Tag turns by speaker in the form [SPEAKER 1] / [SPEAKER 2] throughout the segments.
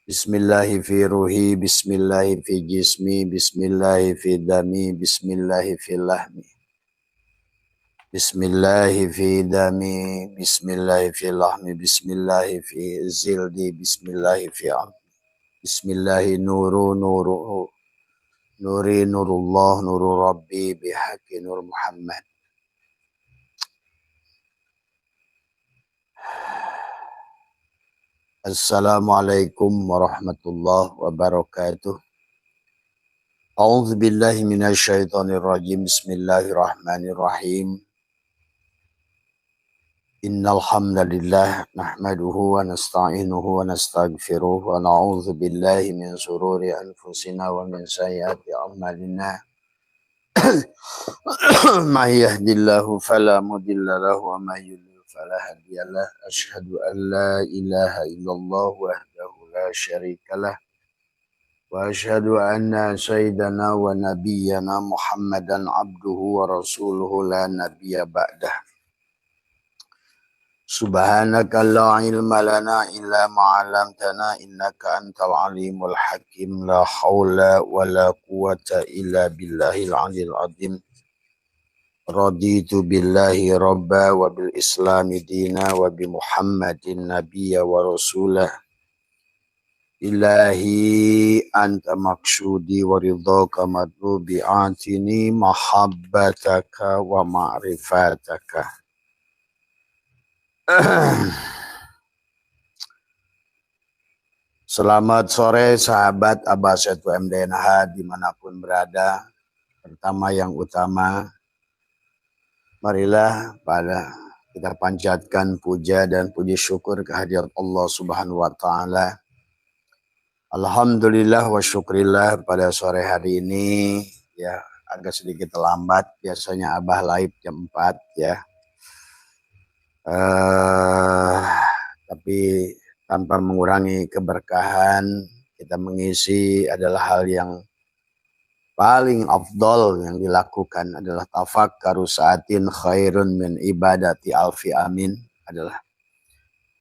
[SPEAKER 1] Bismillahi fi ruhi, bismillahi fi jismi, bismillahi fi dami, bismillahi fi lahmi. Bismillahi fi dami, bismillahi fi lahmi, bismillahi fi zildi, bismillahi fi amri. Bismillahi nuru nuru nuri nurullah nuru rabbi bihaqi nur Muhammad. Assalamualaikum warahmatullahi wabarakatuh. A'udzu billahi minasyaitonir rajim. Bismillahirrahmanirrahim. Innal hamdalillah nahmaduhu wa nasta'inuhu wa nastaghfiruh wa na'udzu billahi min shururi anfusina wa min sayyiati a'malina. May yahdihillahu fala mudilla lahu wa may yudlil fala hadiyalah. Asyhadu an la ilaha illallah wahdahu la syarikalah. Wa asyhadu anna sayyidana wa nabiyyana Muhammadan abduhu wa rasuluhu la nabiyya ba'dah. Subhanaka la ilma lana illa ma 'allamtana innaka antal alimul hakim. La haula wa la quwata illa billahil aliyil azim. Raditu billahi rabba wa bil islami dina wa bi Muhammadin nabiyya wa rasulah. Ilahi anta maksudi wa ridhaka madlubi atini mahabbataka wa ma'rifataka. Selamat sore sahabat Abasyatu MDNH dimanapun berada. Pertama yang utama, marilah kita panjatkan puja dan puji syukur kehadirat Allah Subhanahu wa Ta'ala. Alhamdulillah wa syukrillah pada sore hari ini ya agak sedikit lambat, biasanya Abah live jam 4 ya. Tapi tanpa mengurangi keberkahan, kita mengisi adalah hal yang paling afdol yang dilakukan adalah tafakkaru sa'atin khairun min ibadati alfi amin, adalah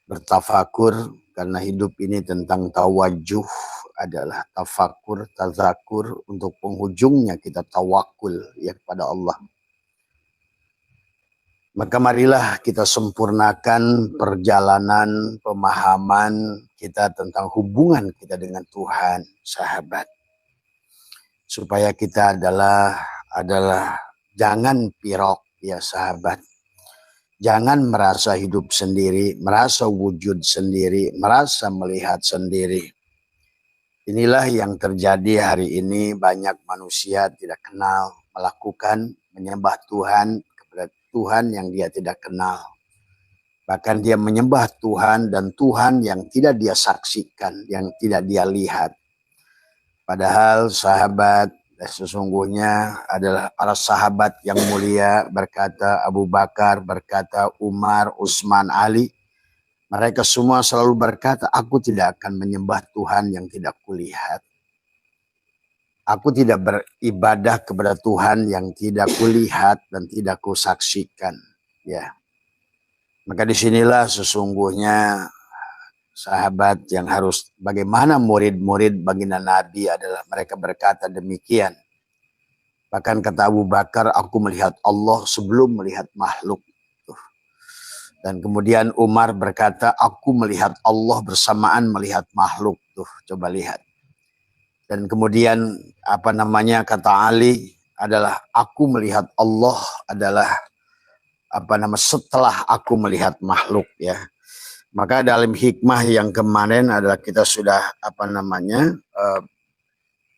[SPEAKER 1] bertafakur. Karena hidup ini tentang tawajuh, adalah tafakur, tazakur, untuk penghujungnya kita tawakul ya kepada Allah. Maka marilah kita sempurnakan perjalanan pemahaman kita tentang hubungan kita dengan Tuhan, sahabat. Supaya kita adalah jangan pirok ya sahabat. Jangan merasa hidup sendiri, merasa wujud sendiri, merasa melihat sendiri. Inilah yang terjadi hari ini. Banyak manusia tidak kenal, melakukan menyembah Tuhan kepada Tuhan yang dia tidak kenal. Bahkan dia menyembah Tuhan dan Tuhan yang tidak dia saksikan, yang tidak dia lihat. Padahal sahabat, sesungguhnya adalah para sahabat yang mulia, berkata Abu Bakar, berkata Umar, Utsman, Ali. Mereka semua selalu berkata, aku tidak akan menyembah Tuhan yang tidak kulihat. Aku tidak beribadah kepada Tuhan yang tidak kulihat dan tidak kusaksikan. Ya. Maka disinilah sesungguhnya sahabat yang harus, bagaimana murid-murid baginda Nabi adalah mereka berkata demikian. Bahkan kata Abu Bakar, aku melihat Allah sebelum melihat makhluk. Dan kemudian Umar berkata, aku melihat Allah bersamaan melihat makhluk. Tuh, coba lihat. Dan kemudian kata Ali adalah, aku melihat Allah adalah setelah aku melihat makhluk ya. Maka dalam hikmah yang kemarin adalah kita sudah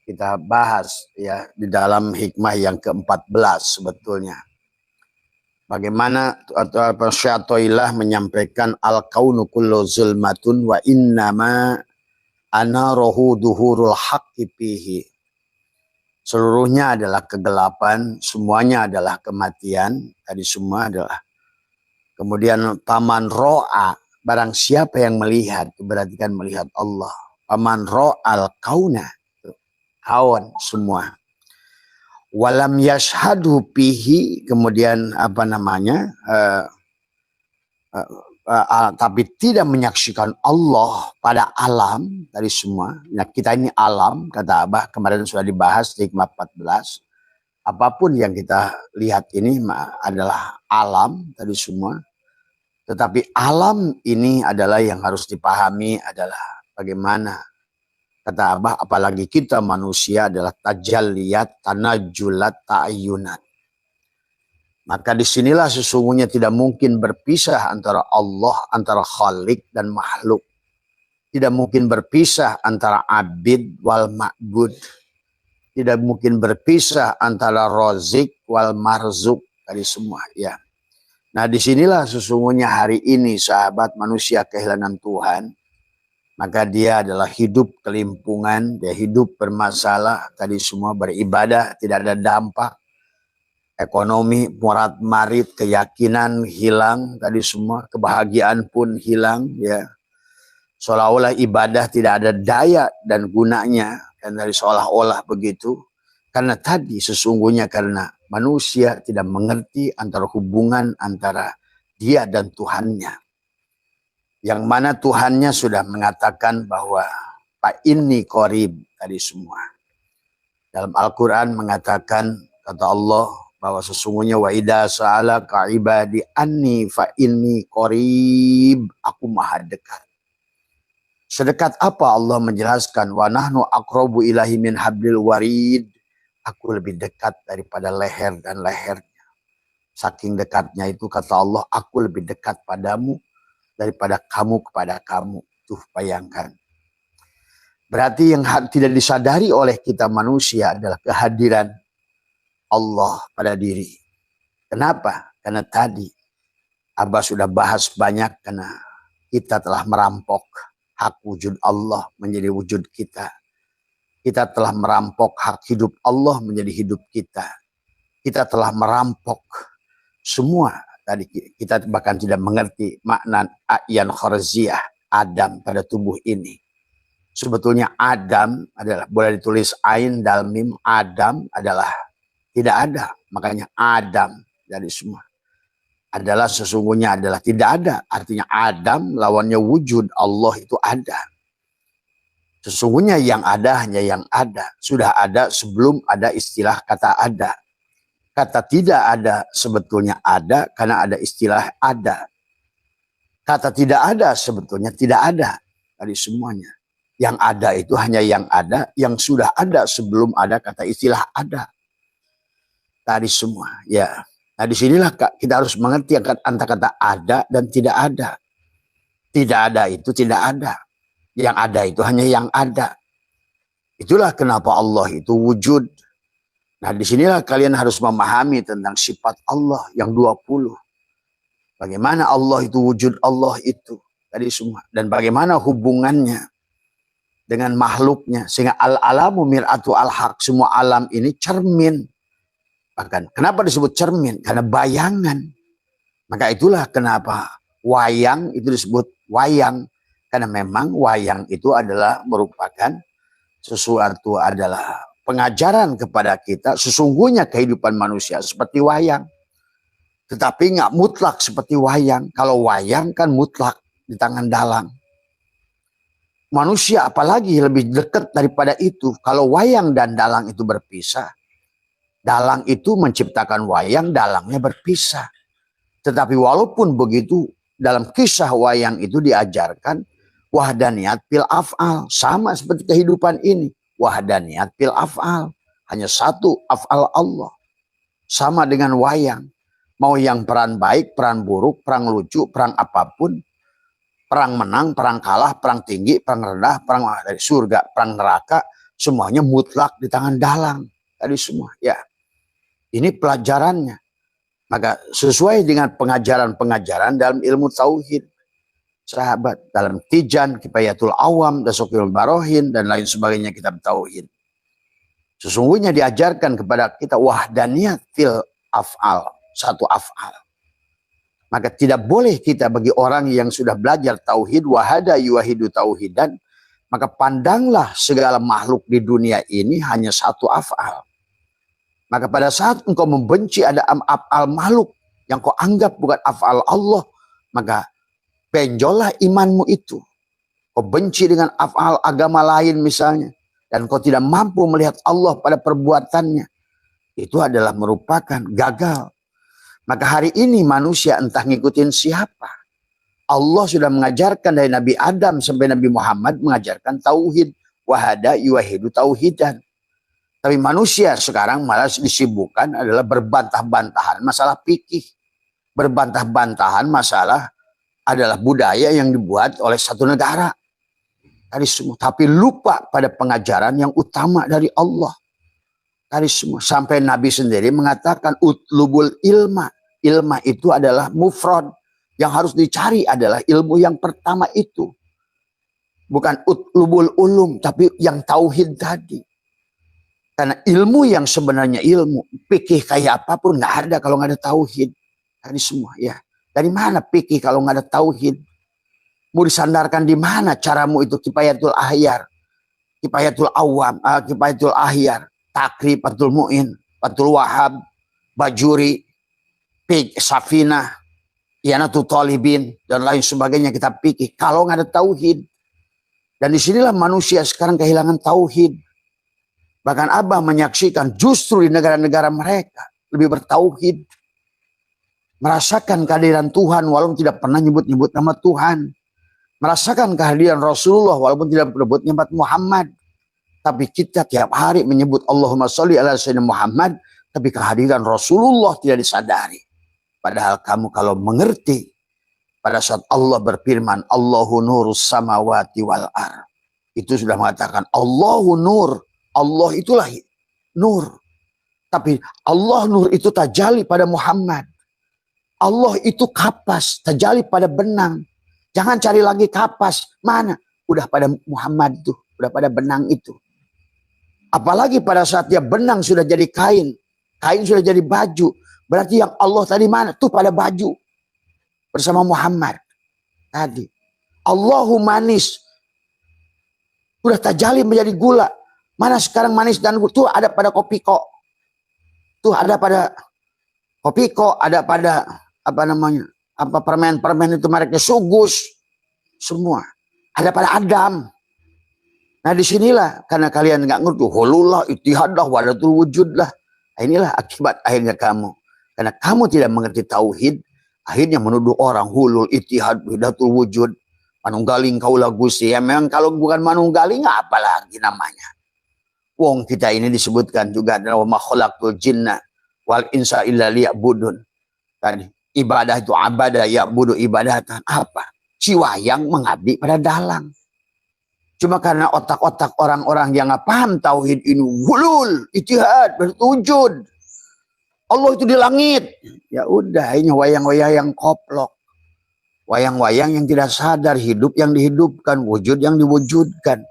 [SPEAKER 1] kita bahas ya di dalam hikmah yang ke-14 sebetulnya. Bagaimana Syatoilah menyampaikan al-kaunu kullu zulmatun wa innama ana rohu duhurul haqqi fihi. Seluruhnya adalah kegelapan, semuanya adalah kematian, tadi semua adalah. Kemudian paman ro'a, barang siapa yang melihat, berarti kan melihat Allah. Paman ro'al kauna, kawan semua. Walam yashhadu pihi, kemudian tapi tidak menyaksikan Allah pada alam tadi semua. Nah, kita ini alam, kata Abah kemarin sudah dibahas di hikmah 14. Apapun yang kita lihat ini adalah alam tadi semua. Tetapi alam ini adalah yang harus dipahami adalah bagaimana, kata Abah, apalagi kita manusia adalah tajalliyat, tanajulat, ta'ayunat. Maka disinilah sesungguhnya tidak mungkin berpisah antara Allah, antara Khalik dan makhluk. Tidak mungkin berpisah antara abid wal ma'bud. Tidak mungkin berpisah antara rozik wal marzuk. Tadi semua ya. Nah disinilah sesungguhnya hari ini sahabat manusia kehilangan Tuhan. Maka dia adalah hidup kelimpungan. Dia hidup bermasalah. Tadi semua beribadah tidak ada dampak. Ekonomi morat marit, keyakinan hilang. Tadi semua kebahagiaan pun hilang ya. Seolah-olah ibadah tidak ada daya dan gunanya. Dan dari seolah-olah begitu. Karena tadi sesungguhnya karena manusia tidak mengerti antara hubungan antara dia dan Tuhannya. Yang mana Tuhannya sudah mengatakan bahwa Pak inni qorib tadi semua. Dalam Al-Quran mengatakan, kata Allah, bahwa sesungguhnya wa idza sa'alaka ibadi anni fa inni qorib, aku maha dekat. Sedekat apa Allah menjelaskan wa nahnu aqrabu ilahi min hablil warid. Aku lebih dekat daripada leher dan lehernya. Saking dekatnya itu kata Allah, aku lebih dekat padamu daripada kamu kepada kamu. Tuh bayangkan. Berarti yang tidak disadari oleh kita manusia adalah kehadiran Allah pada diri. Kenapa? Karena tadi Abah sudah bahas banyak karena kita telah merampok hak wujud Allah menjadi wujud kita. Kita telah merampok hak hidup Allah menjadi hidup kita. Kita telah merampok semua. Tadi kita bahkan tidak mengerti makna a'yan kharziyah Adam pada tubuh ini. Sebetulnya Adam adalah, boleh ditulis ain dal mim, Adam adalah tidak ada. Makanya Adam dari semua adalah sesungguhnya adalah tidak ada. Artinya Adam lawannya wujud, Allah itu ada. Sesungguhnya yang ada hanya yang ada. Sudah ada sebelum ada istilah kata ada. Kata tidak ada sebetulnya ada karena ada istilah ada. Kata tidak ada sebetulnya tidak ada dari semuanya. Yang ada itu hanya yang ada, yang sudah ada sebelum ada kata istilah ada. Tadi semua ya. Nah disinilah kita harus mengerti antara kata ada dan tidak ada. Tidak ada itu tidak ada. Yang ada itu hanya yang ada. Itulah kenapa Allah itu wujud. Nah disinilah kalian harus memahami tentang sifat Allah yang 20. Bagaimana Allah itu wujud Allah itu. Tadi semua. Dan bagaimana hubungannya dengan makhluknya. Sehingga al-alamu mir'atu al-haq. Semua alam ini cermin. Bahkan kenapa disebut cermin? Karena bayangan. Maka itulah kenapa wayang itu disebut wayang. Karena memang wayang itu adalah merupakan sesuatu adalah pengajaran kepada kita. Sesungguhnya kehidupan manusia seperti wayang. Tetapi nggak mutlak seperti wayang. Kalau wayang kan mutlak di tangan dalang. Manusia apalagi lebih dekat daripada itu. Kalau wayang dan dalang itu berpisah. Dalang itu menciptakan wayang, dalangnya berpisah. Tetapi walaupun begitu, dalam kisah wayang itu diajarkan wahdaniyat fil af'al. Sama seperti kehidupan ini. Wahdaniyat fil af'al. Hanya satu af'al Allah. Sama dengan wayang. Mau yang peran baik, peran buruk, perang lucu, perang apapun. Perang menang, perang kalah, perang tinggi, perang rendah, perang dari surga, perang neraka. Semuanya mutlak di tangan dalang. Tadi semua ya. Ini pelajarannya. Maka sesuai dengan pengajaran-pengajaran dalam ilmu tauhid. Sahabat, dalam Tijan, Kifayatul Awam, Dasokil Barohin, dan lain sebagainya kitab tauhid. Sesungguhnya diajarkan kepada kita wahdaniyat fil af'al. Satu af'al. Maka tidak boleh kita bagi orang yang sudah belajar tauhid, wahada yuwahidu tauhidan, maka pandanglah segala makhluk di dunia ini hanya satu af'al. Maka pada saat engkau membenci ada af'al makhluk yang kau anggap bukan af'al Allah, maka benjollah imanmu itu. Kau benci dengan afal agama lain misalnya, dan kau tidak mampu melihat Allah pada perbuatannya, itu adalah merupakan gagal. Maka hari ini manusia entah ngikutin siapa. Allah sudah mengajarkan dari Nabi Adam sampai Nabi Muhammad mengajarkan tauhid. Wahada yuwahidu tauhidan. Tapi manusia sekarang malah disibukkan adalah berbantah-bantahan masalah fikih. Berbantah-bantahan masalah adalah budaya yang dibuat oleh satu negara. Tadi semua. Tapi lupa pada pengajaran yang utama dari Allah. Tadi semua. Sampai Nabi sendiri mengatakan utlubul ilma. Ilma itu adalah mufrad. Yang harus dicari adalah ilmu yang pertama itu. Bukan utlubul ulum, tapi yang tauhid tadi. Karena ilmu yang sebenarnya ilmu, fikih kayak apapun nggak ada kalau nggak ada tauhid. Tadi semua ya. Dari mana fikih kalau nggak ada tauhid? Mau disandarkan di mana caramu itu? Kifayatul ahyar, kifayatul awam, kifayatul ahyar, takrib, Fathul Mu'in, Fathul Wahab, Bajuri, Safinah, Ianatul Talibin, dan lain sebagainya kita fikih. Kalau nggak ada tauhid. Dan disinilah manusia sekarang kehilangan tauhid. Bahkan Abah menyaksikan justru di negara-negara mereka lebih bertauhid. Merasakan kehadiran Tuhan walaupun tidak pernah nyebut-nyebut nama Tuhan. Merasakan kehadiran Rasulullah walaupun tidak menyebut Muhammad. Tapi kita tiap hari menyebut Allahumma sholli ala sayyidina Muhammad. Tapi kehadiran Rasulullah tidak disadari. Padahal kamu kalau mengerti. Pada saat Allah berfirman, Allahu nurus samawati wal ar. Itu sudah mengatakan, Allahu nur. Allah itulah nur. Tapi Allah nur itu tajali pada Muhammad. Allah itu kapas, tajali pada benang. Jangan cari lagi kapas. Mana? Udah pada Muhammad tuh. Udah pada benang itu. Apalagi pada saat dia benang sudah jadi kain. Kain sudah jadi baju. Berarti yang Allah tadi mana? Tuh pada baju. Bersama Muhammad tadi. Allahu manis. Udah tajali menjadi gula. Mana sekarang manis dan gula? Tuh ada pada Kopiko. Tuh ada pada Kopiko. Ada pada apa namanya? Apa permen-permen itu mereknya Sugus. Semua. Ada pada Adam. Nah disinilah karena kalian nggak ngerti. Hulullah, itihadah, wadatul wujud lah. Nah, inilah akibat akhirnya kamu. Karena kamu tidak mengerti tauhid. Akhirnya menuduh orang hulul, itihad, wahdatul wujud, manunggaling kaulah Gusti. Ya memang kalau bukan manunggaling apa lagi namanya. Wong kita ini disebutkan juga dalam wa ma khalaqtul jinna wal insa illa liya'budun. Tadi ibadah itu abadah ya'budu ibadatan. Apa? Ciwayang mengabdi pada dalang. Cuma karena otak-otak orang-orang yang nggak paham tauhid ini hulul, itihad, berwujud. Allah itu di langit. Ya udah, ini wayang-wayang yang koplok. Wayang-wayang yang tidak sadar, hidup yang dihidupkan, wujud yang diwujudkan.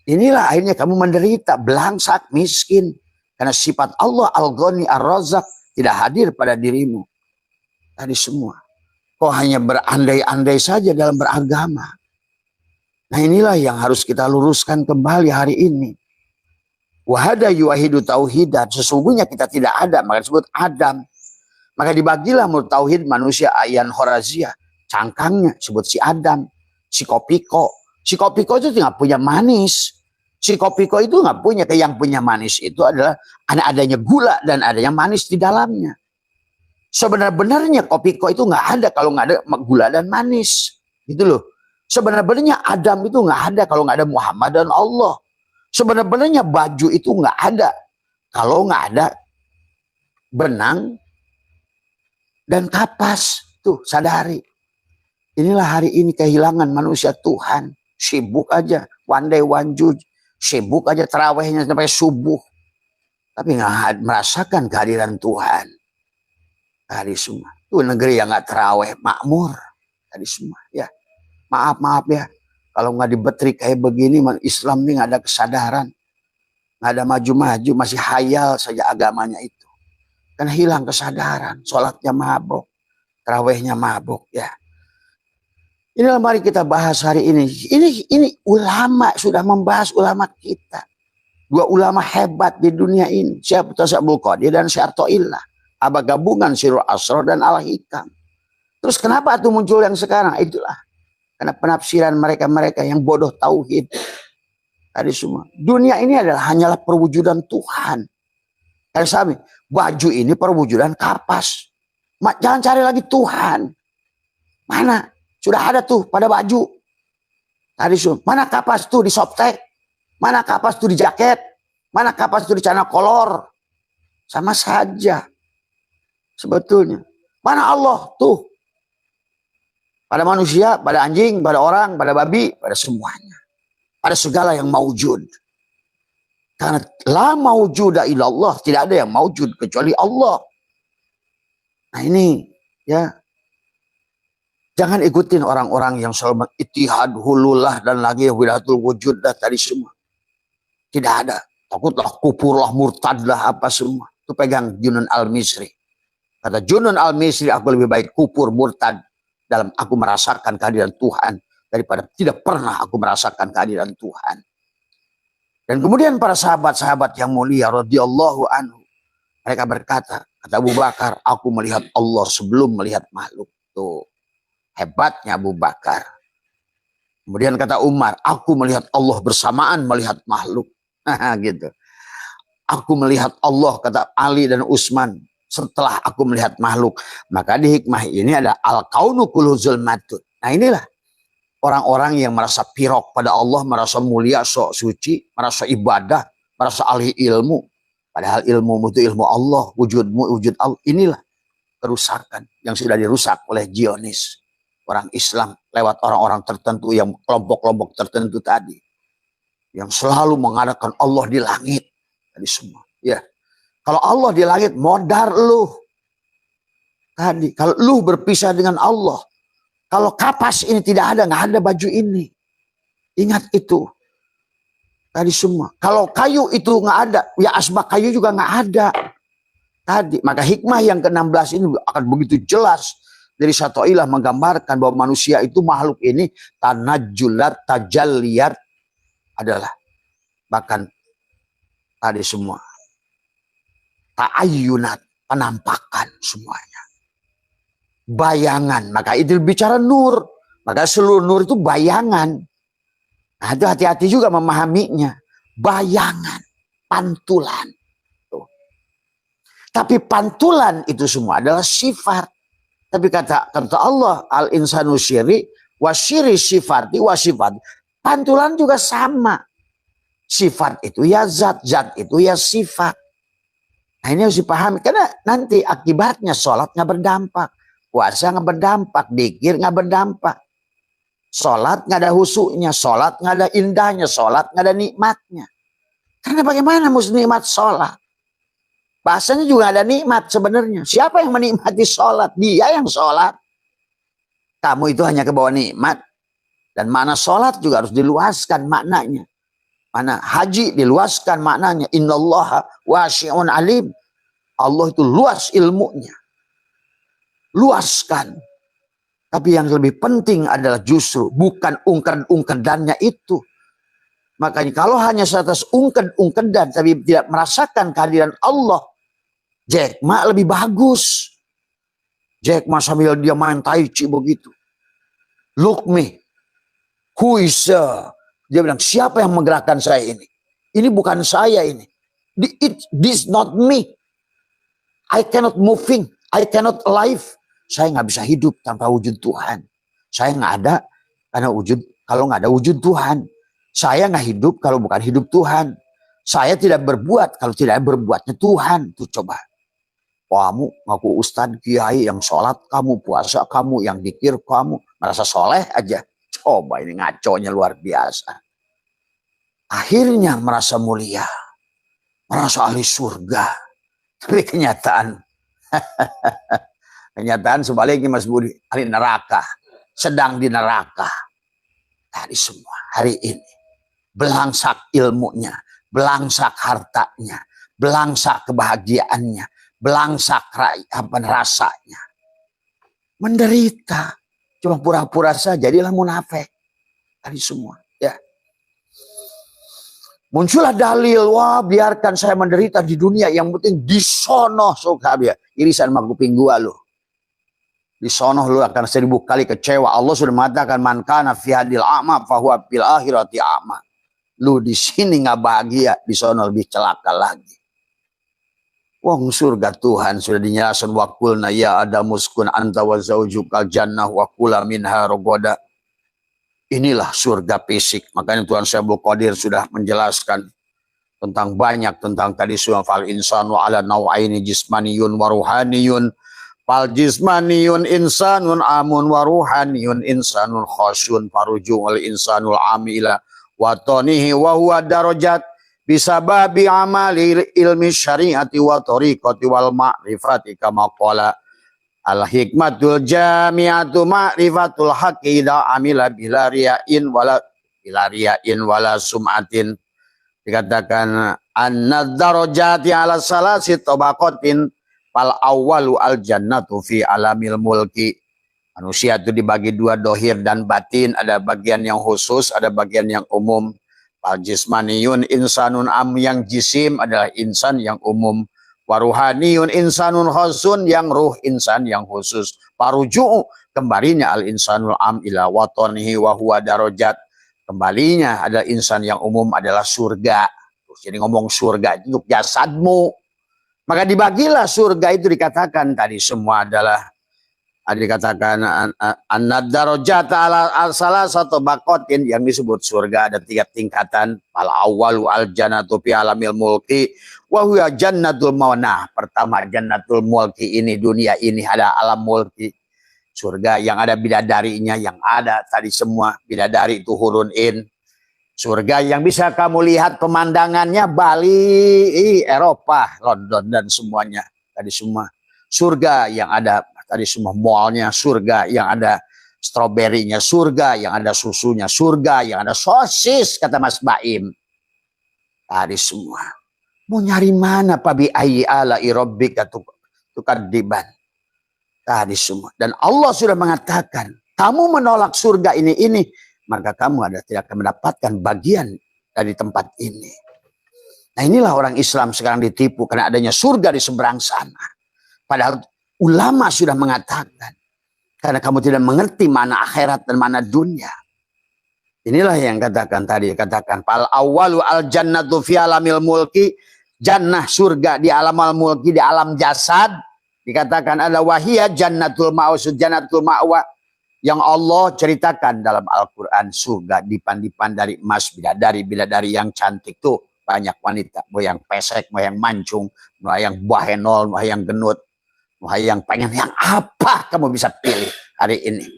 [SPEAKER 1] Inilah akhirnya kamu menderita, belangsak, miskin. Karena sifat Allah Al-Ghani Ar-Razzaq tidak hadir pada dirimu. Tadi semua. Kok hanya berandai-andai saja dalam beragama. Nah inilah yang harus kita luruskan kembali hari ini. Wahada yuwahidu tauhidan. Sesungguhnya kita tidak ada. Maka disebut Adam. Maka dibagilah menurut tauhid manusia ayan horazia. Cangkangnya disebut si Adam. Si Kopiko. Si Kopiko itu tidak punya manis. Si Kopiko itu nggak punya. Yang punya manis itu adalah adanya gula dan adanya manis di dalamnya. Sebenarnya Kopiko itu nggak ada kalau nggak ada gula dan manis. Gitu loh. Sebenarnya Adam itu nggak ada kalau nggak ada Muhammad dan Allah. Sebenarnya baju itu nggak ada kalau nggak ada benang dan kapas. Tuh sadari. Inilah hari ini kehilangan manusia Tuhan. Sibuk aja. One day one judge. Sibuk aja terawihnya sampai subuh. Tapi nggak merasakan kehadiran Tuhan. Tadi semua. Tuh negeri yang nggak terawih makmur. Tadi semua. Ya. Maaf ya. Kalau nggak dibetrik kayak begini, Islam ini nggak ada kesadaran. Nggak ada maju-maju, masih hayal saja agamanya itu. Karena hilang kesadaran, sholatnya mabuk, tarawihnya mabuk. Ya. Inilah mari kita bahas hari ini. Ini ulama sudah membahas ulama kita. Dua ulama hebat di dunia ini. Syekh Abdul Qadir dan Syekh Athaillah. Apa gabungan Sirul Asrar dan Al-Hikam. Terus kenapa itu muncul yang sekarang? Itulah. Karena penafsiran mereka-mereka yang bodoh tauhid. Tadi semua. Dunia ini hanyalah perwujudan Tuhan. Kayak Sami, baju ini perwujudan kapas. Jangan cari lagi Tuhan. Mana? Sudah ada tuh pada baju. Tadi semua. Mana kapas tuh di softtek? Mana kapas tuh di jaket? Mana kapas tuh di celana kolor? Sama saja. Sebetulnya. Mana Allah tuh? Pada manusia, pada anjing, pada orang, pada babi, pada semuanya. Pada segala yang maujud. Karena la maujuda illallah, tidak ada yang maujud kecuali Allah. Nah ini ya, jangan ikutin orang-orang yang selalu ittihad hululah dan lagi wilayatul wujud dah tadi semua. Tidak ada. Takutlah kupurlah murtadlah apa semua. Itu pegang Junun Al-Misri. Kata Junun Al-Misri, aku lebih baik kupur murtad dalam aku merasakan kehadiran Tuhan daripada tidak pernah aku merasakan kehadiran Tuhan. Dan kemudian para sahabat-sahabat yang mulia radhiyallahu anhu, mereka berkata, kata Abu Bakar, aku melihat Allah sebelum melihat makhluk. Tuh, hebatnya Abu Bakar. Kemudian kata Umar, aku melihat Allah bersamaan melihat makhluk. Gitu. Aku melihat Allah, kata Ali dan Utsman, setelah aku melihat makhluk. Maka di hikmah ini ada al-kaunu kullu zulmatun. Nah inilah orang-orang yang merasa pirok pada Allah, merasa mulia, sok suci, merasa ibadah, merasa ahli ilmu. Padahal ilmu itu ilmu Allah, wujudmu wujud Allah. Inilah kerusakan yang sudah dirusak oleh Zionis, orang Islam, lewat orang-orang tertentu yang kelompok-kelompok tertentu tadi, yang selalu mengadakan Allah di langit tadi semua. Ya, kalau Allah di langit, modar lu. Tadi, kalau lu berpisah dengan Allah, kalau kapas ini tidak ada, nggak ada baju ini. Ingat itu. Tadi semua. Kalau kayu itu nggak ada, ya asbak kayu juga nggak ada. Tadi, maka hikmah yang ke-16 ini akan begitu jelas dari satu ilah menggambarkan bahwa manusia itu makhluk ini tanajjulat, tajalliyat adalah bahkan tadi semua ta'ayyunat, penampakan semuanya. Bayangan, maka itu bicara nur. Maka seluruh nur itu bayangan. Nah, itu hati-hati juga memahaminya. Bayangan, pantulan. Tuh. Tapi pantulan itu semua adalah sifat. Tapi kata Allah, al-insanu syiri, wasyiri sifati wasifat. Pantulan juga sama. Sifat itu ya zat, zat itu ya sifat. Nah ini harus dipahami. Karena nanti akibatnya sholat nggak berdampak. Puasa nggak berdampak, dzikir nggak berdampak. Sholat nggak ada husuknya, sholat nggak ada indahnya, sholat nggak ada nikmatnya. Karena bagaimana mesti nikmat sholat? Bahasanya juga ada nikmat sebenarnya. Siapa yang menikmati sholat? Dia yang sholat. Kamu itu hanya kebawa nikmat. Dan mana sholat juga harus diluaskan maknanya. Mana haji diluaskan maknanya. Innallaha wasi'un alim. Allah itu luas ilmunya. Luaskan. Tapi yang lebih penting adalah justru bukan ungked-ungkedannya itu. Makanya kalau hanya seatas ungked-ungkedan tapi tidak merasakan kehadiran Allah, Jack Ma lebih bagus. Jack Ma sambil dia main tai chi begitu. Look me. Who is dia bilang, siapa yang menggerakkan saya ini? Ini bukan saya ini. This not me. I cannot moving. I cannot alive. Saya nggak bisa hidup tanpa wujud Tuhan. Saya nggak ada karena kalau nggak ada wujud Tuhan. Saya nggak hidup kalau bukan hidup Tuhan. Saya tidak berbuat kalau tidak berbuatnya Tuhan. Tuh coba. Kamu ngaku ustadz kiai yang sholat kamu, puasa kamu, yang dzikir kamu, merasa soleh aja. Coba ini ngaconya luar biasa. Akhirnya merasa mulia, merasa ahli surga. Tapi kenyataan sebaliknya Mas Budi, ahli neraka, sedang di neraka. Tadi semua hari ini belangsak ilmunya, belangsak hartanya, belangsak kebahagiaannya, belangsak rasanya. Menderita, cuma pura-pura saja, jadilah munafik. Tadi semua, ya. Muncullah dalil, wah biarkan saya menderita di dunia, yang penting di sono surga dia. Irisan sama kuping gua loh. Di sono lu akan 1000 kali kecewa. Allah sudah mengatakan man kana fi hadil a'ma fahuwa fil akhirati a'ma. Lu di sini nggak bahagia, di sono lebih celaka lagi. Wong surga Tuhan sudah dinyalakan wa qulna ya adamu uskun anta wa zaujukal jannah wa kula minha rogoda. Inilah surga fisik. Makanya Tuhan Syekh Qadir sudah menjelaskan tentang banyak tentang tadi surah fal insanu ala nau'aini jismaniyun wa ruhaniyun. Fal jismaniyun insanun amun wa ruhaniyun insanun khasyun faruju'ul insanul amila wa tanihi wa huwa darajat bisababi amali ilmi syariati wa tariqati wal ma'rifati kama qala al hikmatul jami'atu ma'rifatul haqqi idza amila bila riyain wala sum'atin. Dikatakan anna darajati ala salasi tabaqatin fal awwalu al jannatu fi alamil mulki. Manusia itu dibagi dua, dohir dan batin, ada bagian yang khusus, ada bagian yang umum. Fal jismaniyun insanun am, yang jisim adalah insan yang umum. Waruhaniyun insanun khusun, yang ruh insan yang khusus. Paruju'u, kembalinya al insanul am ila watonihi wa huwa darajat. Kembalinya adalah insan yang umum adalah surga. Jadi ngomong surga itu untuk jasadmu. Maka dibagilah surga itu, dikatakan tadi semua adalah dikatakan an-darajat ala salasatu baqatin, yang disebut surga ada 3 tingkatan. Al awwalu al jannatu fi alamil mulki wa huwa jannatul maunah. Pertama jannatul mulki, ini dunia ini ada alam mulki. Surga yang ada bidadarinya, yang ada tadi semua bidadari itu hurun in. Surga yang bisa kamu lihat pemandangannya Bali, Eropa, London dan semuanya. Tadi semua surga yang ada tadi semua mallnya, surga yang ada stroberinya, surga yang ada susunya, surga yang ada sosis, kata Mas Baim. Tadi semua. Mau nyari mana Pak bi ayyi ala rabbika tukadziban. Tadi semua. Dan Allah sudah mengatakan, kamu menolak surga ini, maka kamu tidak akan mendapatkan bagian dari tempat ini. Nah inilah orang Islam sekarang ditipu karena adanya surga di seberang sana. Padahal ulama sudah mengatakan, karena kamu tidak mengerti mana akhirat dan mana dunia. Inilah yang katakan tadi, katakan fal awwalu al jannatu fi alamil mulki, jannah surga di alam al mulki, di alam jasad. Dikatakan ada wahiyah jannatul ma'usud, jannatul ma'wa, yang Allah ceritakan dalam Al-Quran, surga dipan-dipan dari emas, bidadari yang cantik tuh banyak wanita, mau yang pesek, mau yang mancung, mau yang bahenol, mau yang genut, mau yang pengen yang apa kamu bisa pilih hari ini.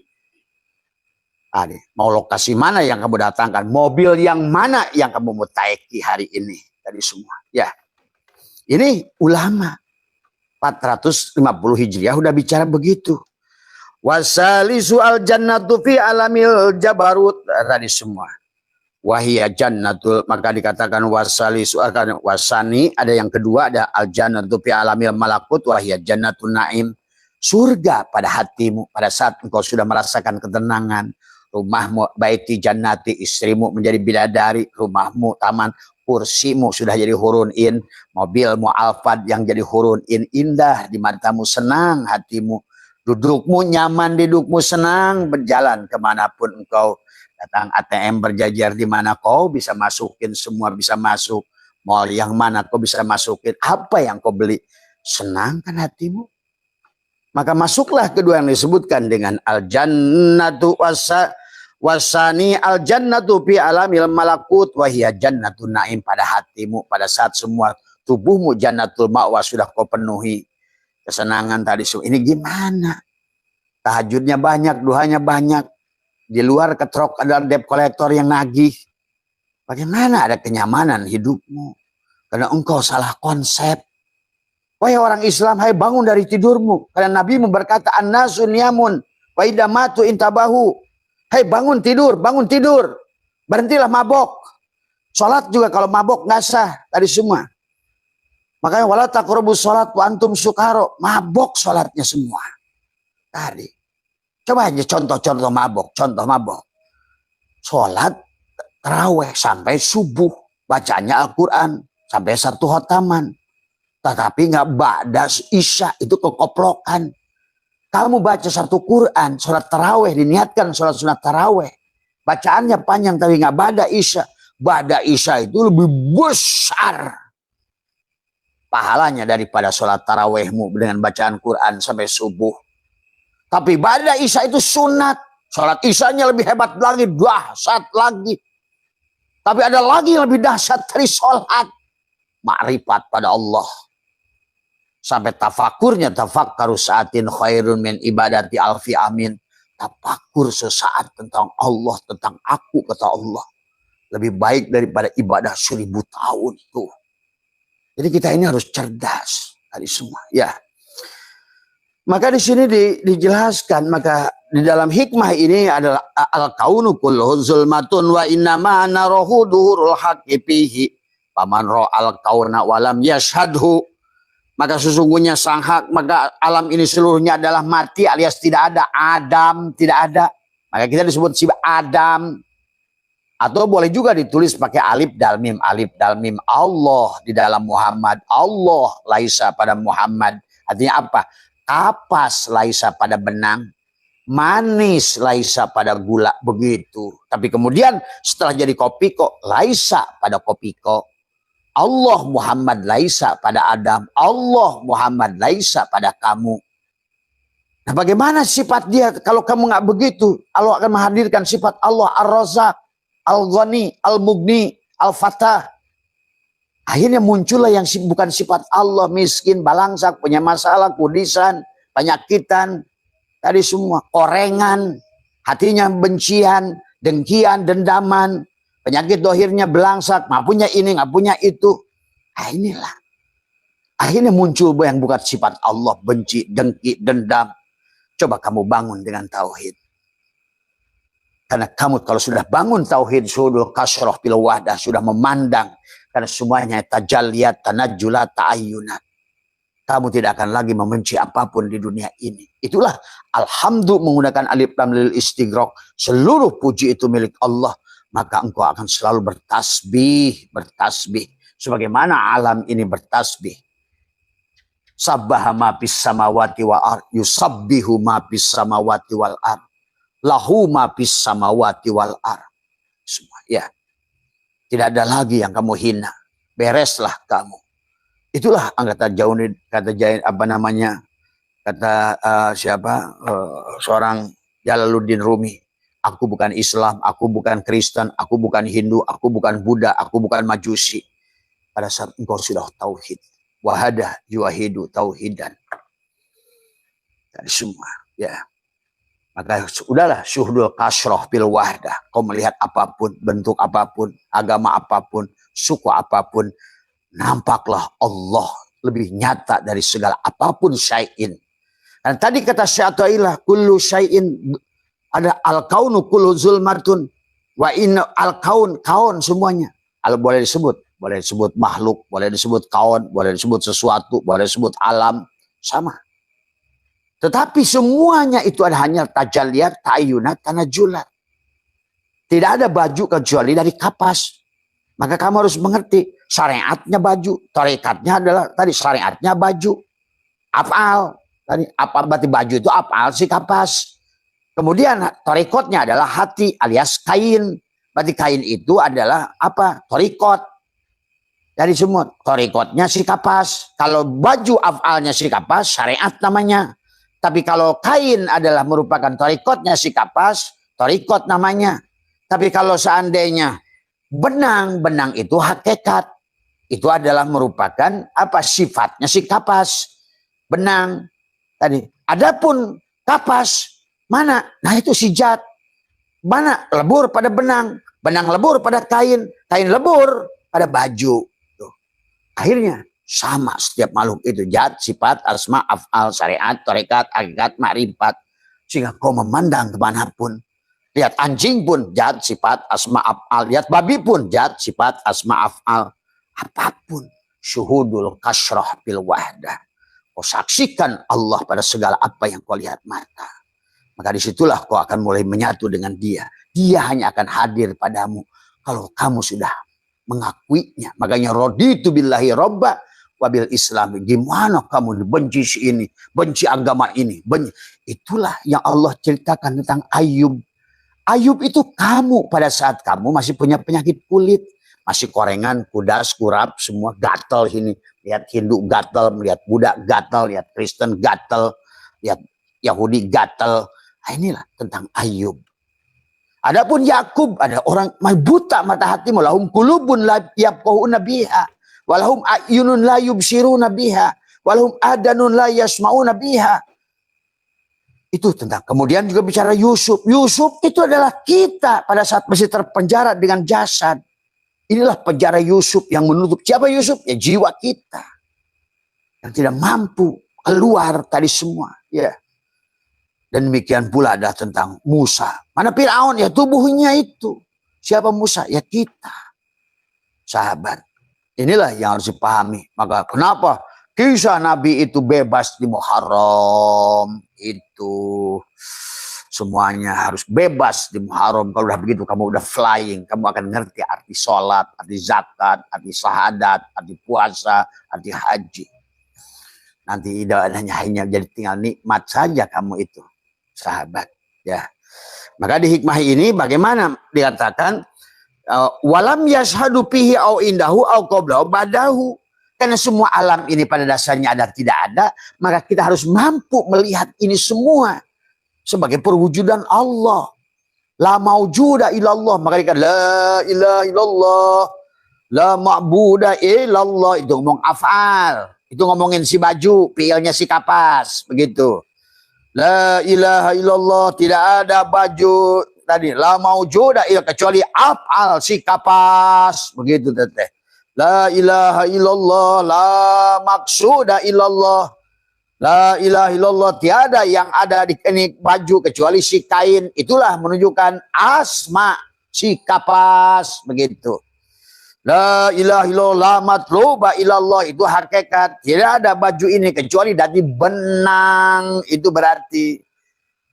[SPEAKER 1] Mau lokasi mana yang kamu datangkan, mobil yang mana yang kamu mau taiki hari ini, tadi semua. Ya, ini ulama 450 Hijriah udah bicara begitu. Wasalisu al jannatu fi alamil jabarut, tadi semua. Wahia jannatul, maka dikatakan wasalisu, wasani ada yang kedua, ada al jannatu fi alamil malakut, wahia jannatul naim, surga pada hatimu pada saat engkau sudah merasakan ketenangan. Rumahmu baiti jannati, istrimu menjadi bidadari, rumahmu taman, kursimu sudah jadi hurun in, mobilmu Alphard yang jadi hurun in, indah di matamu, senang hatimu. Dudukmu nyaman, dudukmu senang, berjalan kemanapun engkau. Datang ATM berjajar di mana kau bisa masukin, semua bisa masuk. Mall yang mana kau bisa masukin, apa yang kau beli, senang kan hatimu. Maka masuklah kedua yang disebutkan dengan al-jannatu wasani al-jannatu fi alamil malakut wahiyya jannatun naim, pada hatimu pada saat semua tubuhmu jannatul ma'wa sudah kau penuhi. Kesenangan tadi ini gimana? Tahajudnya banyak, duhanya banyak. Di luar ketrok ada debt collector yang nagih. Bagaimana ada kenyamanan hidupmu? Karena engkau salah konsep. Wahai orang Islam, hai bangun dari tidurmu. Karena Nabi berkata, an-nasu niyamun wa idza matu intabahu. Hai bangun tidur, bangun tidur. Berhentilah mabok. Salat juga kalau mabok nggak sah, tadi semua. Makanya wala taqrabus salat wa antum sukaro, mabok salatnya semua. Tadi. Coba aja contoh-contoh mabok, contoh mabok. Salat tarawih sampai subuh, bacanya Al-Qur'an sampai 1 khotaman. Tetapi nggak ba'da isya, itu kekoplokan. Kamu baca satu Quran, sholat taraweh, diniatkan sholat sunat taraweh. Bacaannya panjang tapi nggak bada isya. Bada isya itu lebih besar pahalanya daripada sholat tarawehmu dengan bacaan Quran sampai subuh. Tapi bada isya itu sunat. Sholat isyanya lebih hebat lagi, dahsyat lagi. Tapi ada lagi yang lebih dahsyat dari sholat. Ma'rifat pada Allah. Sampai tafakurnya, tafakkaru saatin khairun min ibadati alfi amin. Tafakur sesaat tentang Allah, tentang aku, kata Allah. Lebih baik daripada ibadah 1000 tahun tuh. Jadi kita ini harus cerdas dari semua. Ya. Maka di sini dijelaskan, maka di dalam hikmah ini adalah al-kaunu kulluhu zulmatun wa innama narahu duhurul haqqi fihi. Paman ra'al kauna walam yashhadhu. Maka sesungguhnya sang hak, maka alam ini seluruhnya adalah mati alias tidak ada. Adam tidak ada. Maka kita disebut si Adam. Atau boleh juga ditulis pakai alif dalmim. Alif dalmim Allah di dalam Muhammad. Allah laisa pada Muhammad. Artinya apa? Kapas laisa pada benang. Manis laisa pada gula. Begitu. Tapi kemudian setelah jadi kopiko, laisa pada kopiko. Allah Muhammad laisa pada Adam. Allah Muhammad laisa pada kamu. Nah, bagaimana sifat dia kalau kamu nggak begitu? Allah akan menghadirkan sifat Allah Ar-Razzaq, Al-Ghani, Al-Mughni, Al-Fatah. Akhirnya muncullah yang bukan sifat Allah, miskin, balangsak, punya masalah, kudisan, penyakitan, tadi semua, korengan, hatinya bencian, dengkian, dendaman. Penyakit dohirnya belangsak, nggak punya ini, nggak punya itu. Nah, inilah. Akhirnya muncul yang bukan sifat Allah, benci, dengki, dendam. Coba kamu bangun dengan tauhid. Karena kamu kalau sudah bangun tauhid, sudah kasroh bil wahdah, sudah memandang. Karena semuanya tajalliyat, tanajjulat, ta'ayyunat. Kamu tidak akan lagi membenci apapun di dunia ini. Itulah alhamdulillah menggunakan alif lam lil istighraq. Seluruh puji itu milik Allah. Maka engkau akan selalu bertasbih, bertasbih. Sebagaimana alam ini bertasbih. Sabbaha ma fis samawati wa ar, yusabbihu ma fis samawati wal ar. Lahu ma fis samawati wal ar. Semua, ya. Tidak ada lagi yang kamu hina. Bereslah kamu. Itulah kata Jauni, kata Jain, apa namanya? Kata seorang Jalaluddin Rumi. Aku bukan Islam, aku bukan Kristen, aku bukan Hindu, aku bukan Buddha, aku bukan Majusi. Pada saat engkau sudah tauhid. Wahadah yuwahidu tauhidan. Dari semua. Ya. Maka udahlah syuhdul kasroh bil wahdah. Kau melihat apapun, bentuk apapun, agama apapun, suku apapun. Nampaklah Allah lebih nyata dari segala apapun syai'in. Dan tadi kata Syai'atailah, kullu syai'in. Ada al-kaunu kullu zulmatun wa inna al-kaun, kaun semuanya. Boleh disebut makhluk, boleh disebut kaun, boleh disebut sesuatu, boleh disebut alam, sama. Tetapi semuanya itu ada hanya tajalliyat, ta'ayyunat, tanajjulat. Tidak ada baju kecuali dari kapas. Maka kamu harus mengerti syariatnya baju, tarekatnya adalah tadi syariatnya baju. Af'al, tadi apa berarti baju itu af'al si kapas. Kemudian torikotnya adalah hati alias kain. Berarti kain itu adalah apa? Torikot. Dari semua. Torikotnya si kapas. Kalau baju afalnya si kapas, syariat namanya. Tapi kalau kain adalah merupakan torikotnya si kapas, torikot namanya. Tapi kalau seandainya benang itu hakikat. Itu adalah merupakan apa? Sifatnya si kapas. Benang. Tadi. Adapun kapas. Mana? Nah itu si zat. Mana? Lebur pada benang. Benang lebur pada kain. Kain lebur pada baju. Tuh. Akhirnya sama setiap makhluk itu. Zat, sifat, asma, af'al, syariat, tarekat, hakikat, ma'rifat. Sehingga kau memandang kemanapun. Lihat anjing pun zat, sifat, asma, af'al. Lihat babi pun zat, sifat, asma, af'al. Apapun. Syuhudul kasroh bil wahdah. Kau saksikan Allah pada segala apa yang kau lihat mata. Maka disitulah kau akan mulai menyatu dengan dia. Dia hanya akan hadir padamu kalau kamu sudah mengakuinya. Makanya raditu billahi robba wabil Islam. Gimana kamu benci si ini, benci agama ini, benci. Itulah yang Allah ceritakan tentang Ayub. Ayub itu kamu pada saat kamu masih punya penyakit kulit, masih korengan, kudas, kurap, semua gatal ini. Lihat Hindu gatal, melihat Buddha gatal, lihat Kristen gatal, lihat Yahudi gatal. Nah, inilah tentang Ayub. Adapun Yakub, ada orang buta mata hati, lahum qulubun la yafqahuna biha, walahum ayunun la yubsiruna biha, walahum adanun la yasmauna biha. Itu tentang. Kemudian juga bicara Yusuf. Yusuf itu adalah kita pada saat masih terpenjara dengan jasad. Inilah penjara Yusuf yang menutup. Siapa Yusuf? Ya jiwa kita yang tidak mampu keluar tadi semua. Ya. Dan demikian pula ada tentang Musa. Mana Fir'aun? Ya tubuhnya itu. Siapa Musa? Ya kita. Sahabat. Inilah yang harus dipahami. Maka kenapa kisah Nabi itu bebas di Muharram? Itu semuanya harus bebas di Muharram. Kalau udah begitu kamu udah flying. Kamu akan ngerti arti sholat, arti zakat, arti syahadat, arti puasa, arti haji. Nanti hanya jadi tinggal nikmat saja kamu itu. Sahabat, ya. Maka di hikmah ini bagaimana dikatakan walam yashhadu fihi au indahu au qablahu badahu. Karena semua alam ini pada dasarnya ada tidak ada, maka kita harus mampu melihat ini semua sebagai perwujudan Allah. La maujuda illallah, maka dikatakan la ilaha illallah, la ma'buda illallah. Itu ngomong af'al, itu ngomongin si baju, fi'ilnya si kapas, begitu. La ilaha illallah, tidak ada baju tadi. La maujuda kecuali af'al si kapas, begitu teteh. La ilaha illallah, la maksuda illallah. La ilaha illallah, tiada yang ada di baju kecuali si kain. Itulah menunjukkan asma si kapas, begitu. La ilaha illallah matluba illallah, itu hakikat. Tidak ada baju ini kecuali dari benang. Itu berarti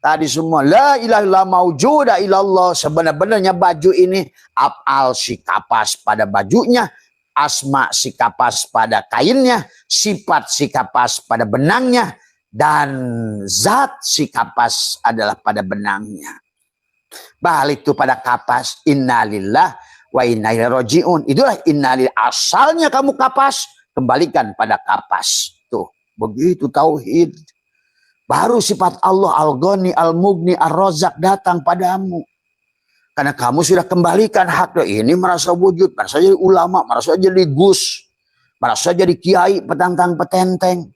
[SPEAKER 1] tadi semua la ilaha illallah maujuda illallah. Sebenarnya baju ini af'al si kapas pada bajunya, asma si kapas pada kainnya, sifat si kapas pada benangnya, dan zat si kapas adalah pada benangnya. Balik itu pada kapas. Innalillah wa inna ilaihi rajiun. Itulah innalil, asalnya kamu kapas, kembalikan pada kapas. Tuh, begitu tauhid. Baru sifat Allah Al-Ghani, Al-Mughni, Ar-Razzaq datang padamu. Karena kamu sudah kembalikan hak. Ini merasa wujud, merasa jadi ulama, merasa jadi gus, merasa jadi kiai, petantang petenteng.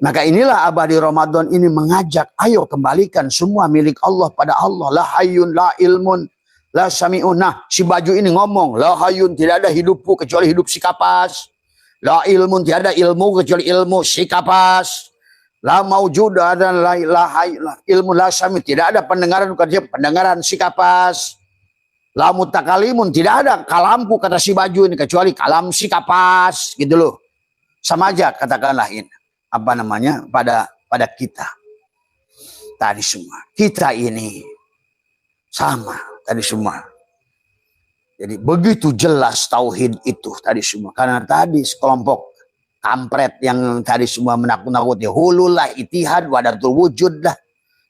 [SPEAKER 1] Maka inilah Abadi Ramadan ini mengajak, ayo kembalikan semua milik Allah pada Allah. La hayyun la ilmun la sami'un. Nah, si baju ini ngomong, la hayyun, tidak ada hidupku kecuali hidup si kapas. La ilmun, tidak ada ilmu kecuali ilmu si kapas. La maujuda dan la ilmu la sami, tidak ada pendengaran kecuali pendengaran si kapas. La mutakalimun, tidak ada kalamku kata si baju ini kecuali kalam si kapas, gitu loh. Sama aja katakanlah ini apa namanya pada kita tadi semua. Kita ini sama tadi semua. Jadi begitu jelas tauhid itu tadi semua. Karena tadi sekelompok kampret yang tadi semua menakut-nakuti hululah itihad wadatul wujud dah.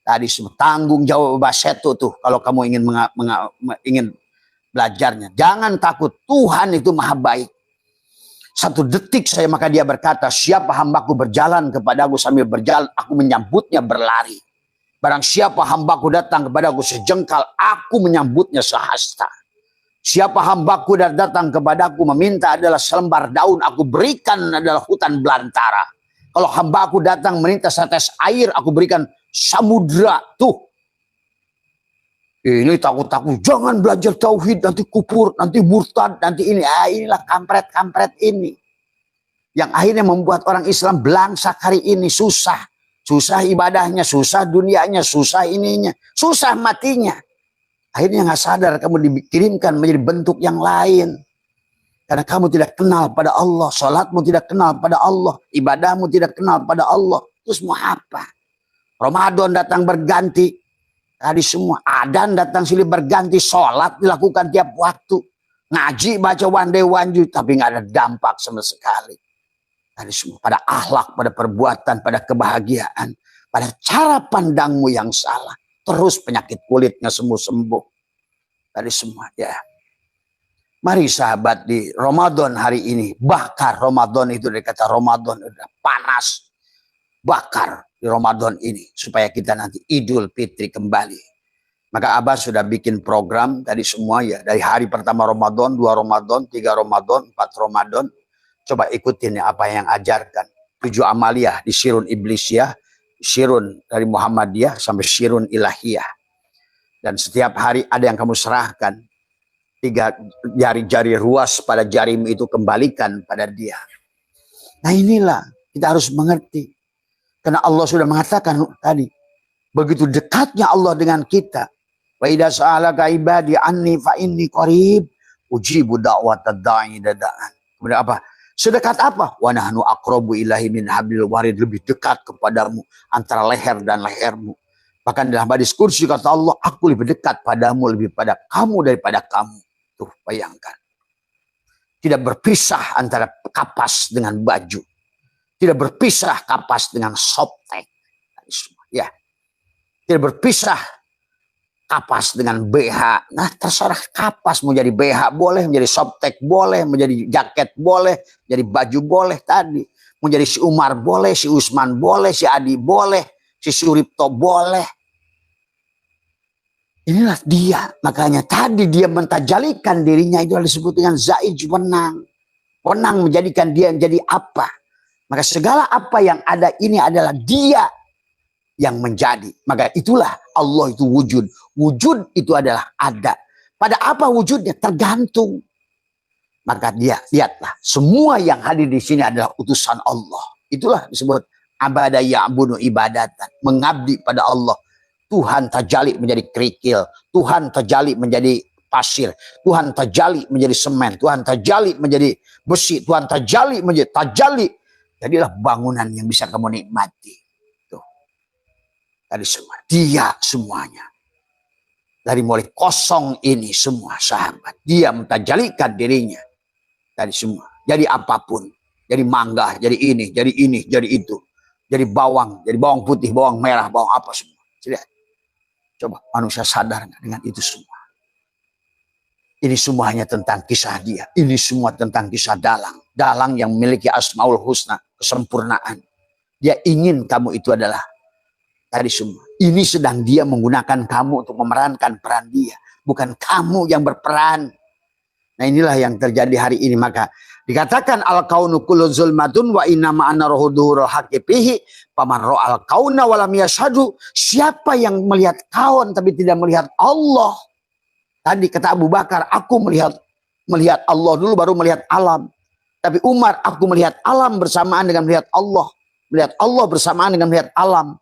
[SPEAKER 1] Tadi semua tanggung jawab basetu tuh kalau kamu ingin belajarnya. Jangan takut, Tuhan itu maha baik. Satu detik saya maka dia berkata, siapa hambaku berjalan kepadaku sambil berjalan, aku menyambutnya berlari. Barang siapa hambaku datang kepadaku sejengkal, aku menyambutnya sehasta. Siapa hambaku dan datang kepadaku meminta adalah selembar daun, aku berikan adalah hutan belantara. Kalau hambaku datang meminta setes air, aku berikan samudra. Tuh. Ini takut-takut, jangan belajar tauhid, nanti kufur, nanti murtad, nanti ini. Inilah kampret-kampret ini. Yang akhirnya membuat orang Islam belangsak hari ini, susah. Susah ibadahnya, susah dunianya, susah ininya, susah matinya. Akhirnya nggak sadar kamu dikirimkan menjadi bentuk yang lain. Karena kamu tidak kenal pada Allah, sholatmu tidak kenal pada Allah, ibadahmu tidak kenal pada Allah. Terus mau apa? Ramadan datang berganti. Tadi semua adan datang silih berganti, sholat dilakukan tiap waktu, ngaji baca one day one day, tapi nggak ada dampak sama sekali. Tadi semua pada akhlak, pada perbuatan, pada kebahagiaan, pada cara pandangmu yang salah. Terus penyakit kulitnya sembuh-sembuh. Tadi semua ya. Mari sahabat di Ramadan hari ini. Bakar Ramadan itu dari kata Ramadan. Udah panas. Bakar di Ramadan ini. Supaya kita nanti Idul Fitri kembali. Maka Abah sudah bikin program tadi semua ya. Dari hari pertama Ramadan, 2 Ramadan, 3 Ramadan, 4 Ramadan. Coba ikutin ya apa yang ajarkan. 7 amaliyah di Syirun Iblisiah. Syirun dari Muhammadiyah sampai Syirun Ilahiyah. Dan setiap hari ada yang kamu serahkan. 3 jari-jari ruas pada jarimu itu kembalikan pada dia. Nah inilah kita harus mengerti. Karena Allah sudah mengatakan tadi. Begitu dekatnya Allah dengan kita. Wa idza sa'alaka ibadi anni fa inni qarib ujibu da'watad da'i dada'an. Kemudian apa? Sedekat apa? Wa nahnu aqrabu ilaihi min hablil warid. Lebih dekat kepadamu antara leher dan lehermu. Bahkan dalam hadis kursi kata Allah, aku lebih dekat padamu, lebih pada kamu daripada kamu. Tuh, bayangkan. Tidak berpisah antara kapas dengan baju. Tidak berpisah kapas dengan softtek. Ya. Tidak berpisah kapas dengan BH. Nah, terserah kapas mau jadi BH boleh, menjadi softtek boleh, menjadi jaket boleh, jadi baju boleh tadi. Mau jadi si Umar boleh, si Usman boleh, si Adi boleh, si Suripto boleh. Inilah dia. Makanya tadi dia mentajalikan dirinya itu disebut dengan zaij wenang. Wenang menjadikan dia menjadi apa? Maka segala apa yang ada ini adalah dia yang menjadi. Maka itulah Allah itu wujud. Wujud itu adalah ada. Pada apa wujudnya? Tergantung. Maka dia, lihatlah. Semua yang hadir di sini adalah utusan Allah. Itulah disebut abada ya'budu ibadatan. Mengabdi pada Allah. Tuhan terjali menjadi kerikil. Tuhan terjali menjadi pasir. Tuhan terjali menjadi semen. Tuhan terjali menjadi besi. Tuhan terjali menjadi tajali. Jadilah bangunan yang bisa kamu nikmati. Tuh. Tadi semua. Dia semuanya. Dari mulai kosong ini semua sahabat. Dia mentajalikan dirinya. Tadi semua. Jadi apapun. Jadi mangga. Jadi ini. Jadi ini. Jadi itu. Jadi bawang. Jadi bawang putih. Bawang merah. Bawang apa semua. Lihat. Coba manusia sadar nggak dengan itu semua? Ini semuanya tentang kisah dia. Ini semua tentang kisah dalang. Dalang yang memiliki asmaul husna. Kesempurnaan. Dia ingin kamu itu adalah tadi semua. Ini sedang dia menggunakan kamu untuk memerankan peran dia. Bukan kamu yang berperan. Nah inilah yang terjadi hari ini. Maka dikatakan al-kaunu kullu zulmatun wa inna ma'ana rohuduhurul haqiqihi paman ro'al kauna walam yashadu. Siapa yang melihat kaun tapi tidak melihat Allah. Tadi kata Abu Bakar, aku melihat Allah dulu baru melihat alam. Tapi Umar, aku melihat alam bersamaan dengan melihat Allah. Melihat Allah bersamaan dengan melihat alam.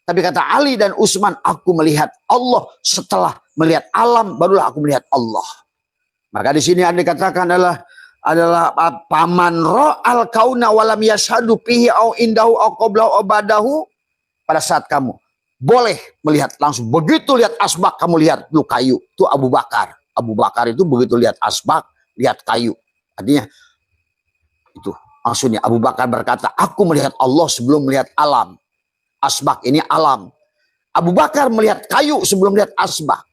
[SPEAKER 1] Tapi kata Ali dan Utsman, aku melihat Allah setelah melihat alam barulah aku melihat Allah. Maka di sini ada dikatakan adalah paman ro'al kauna walam yashadu pihi au indahu au qablahu obadahu. Pada saat kamu boleh melihat langsung. Begitu lihat asbak kamu lihat dulu kayu. Itu Abu Bakar. Abu Bakar itu begitu lihat asbak, lihat kayu. Artinya itu maksudnya Abu Bakar berkata, aku melihat Allah sebelum melihat alam. Asbak ini alam. Abu Bakar melihat kayu sebelum melihat asbak.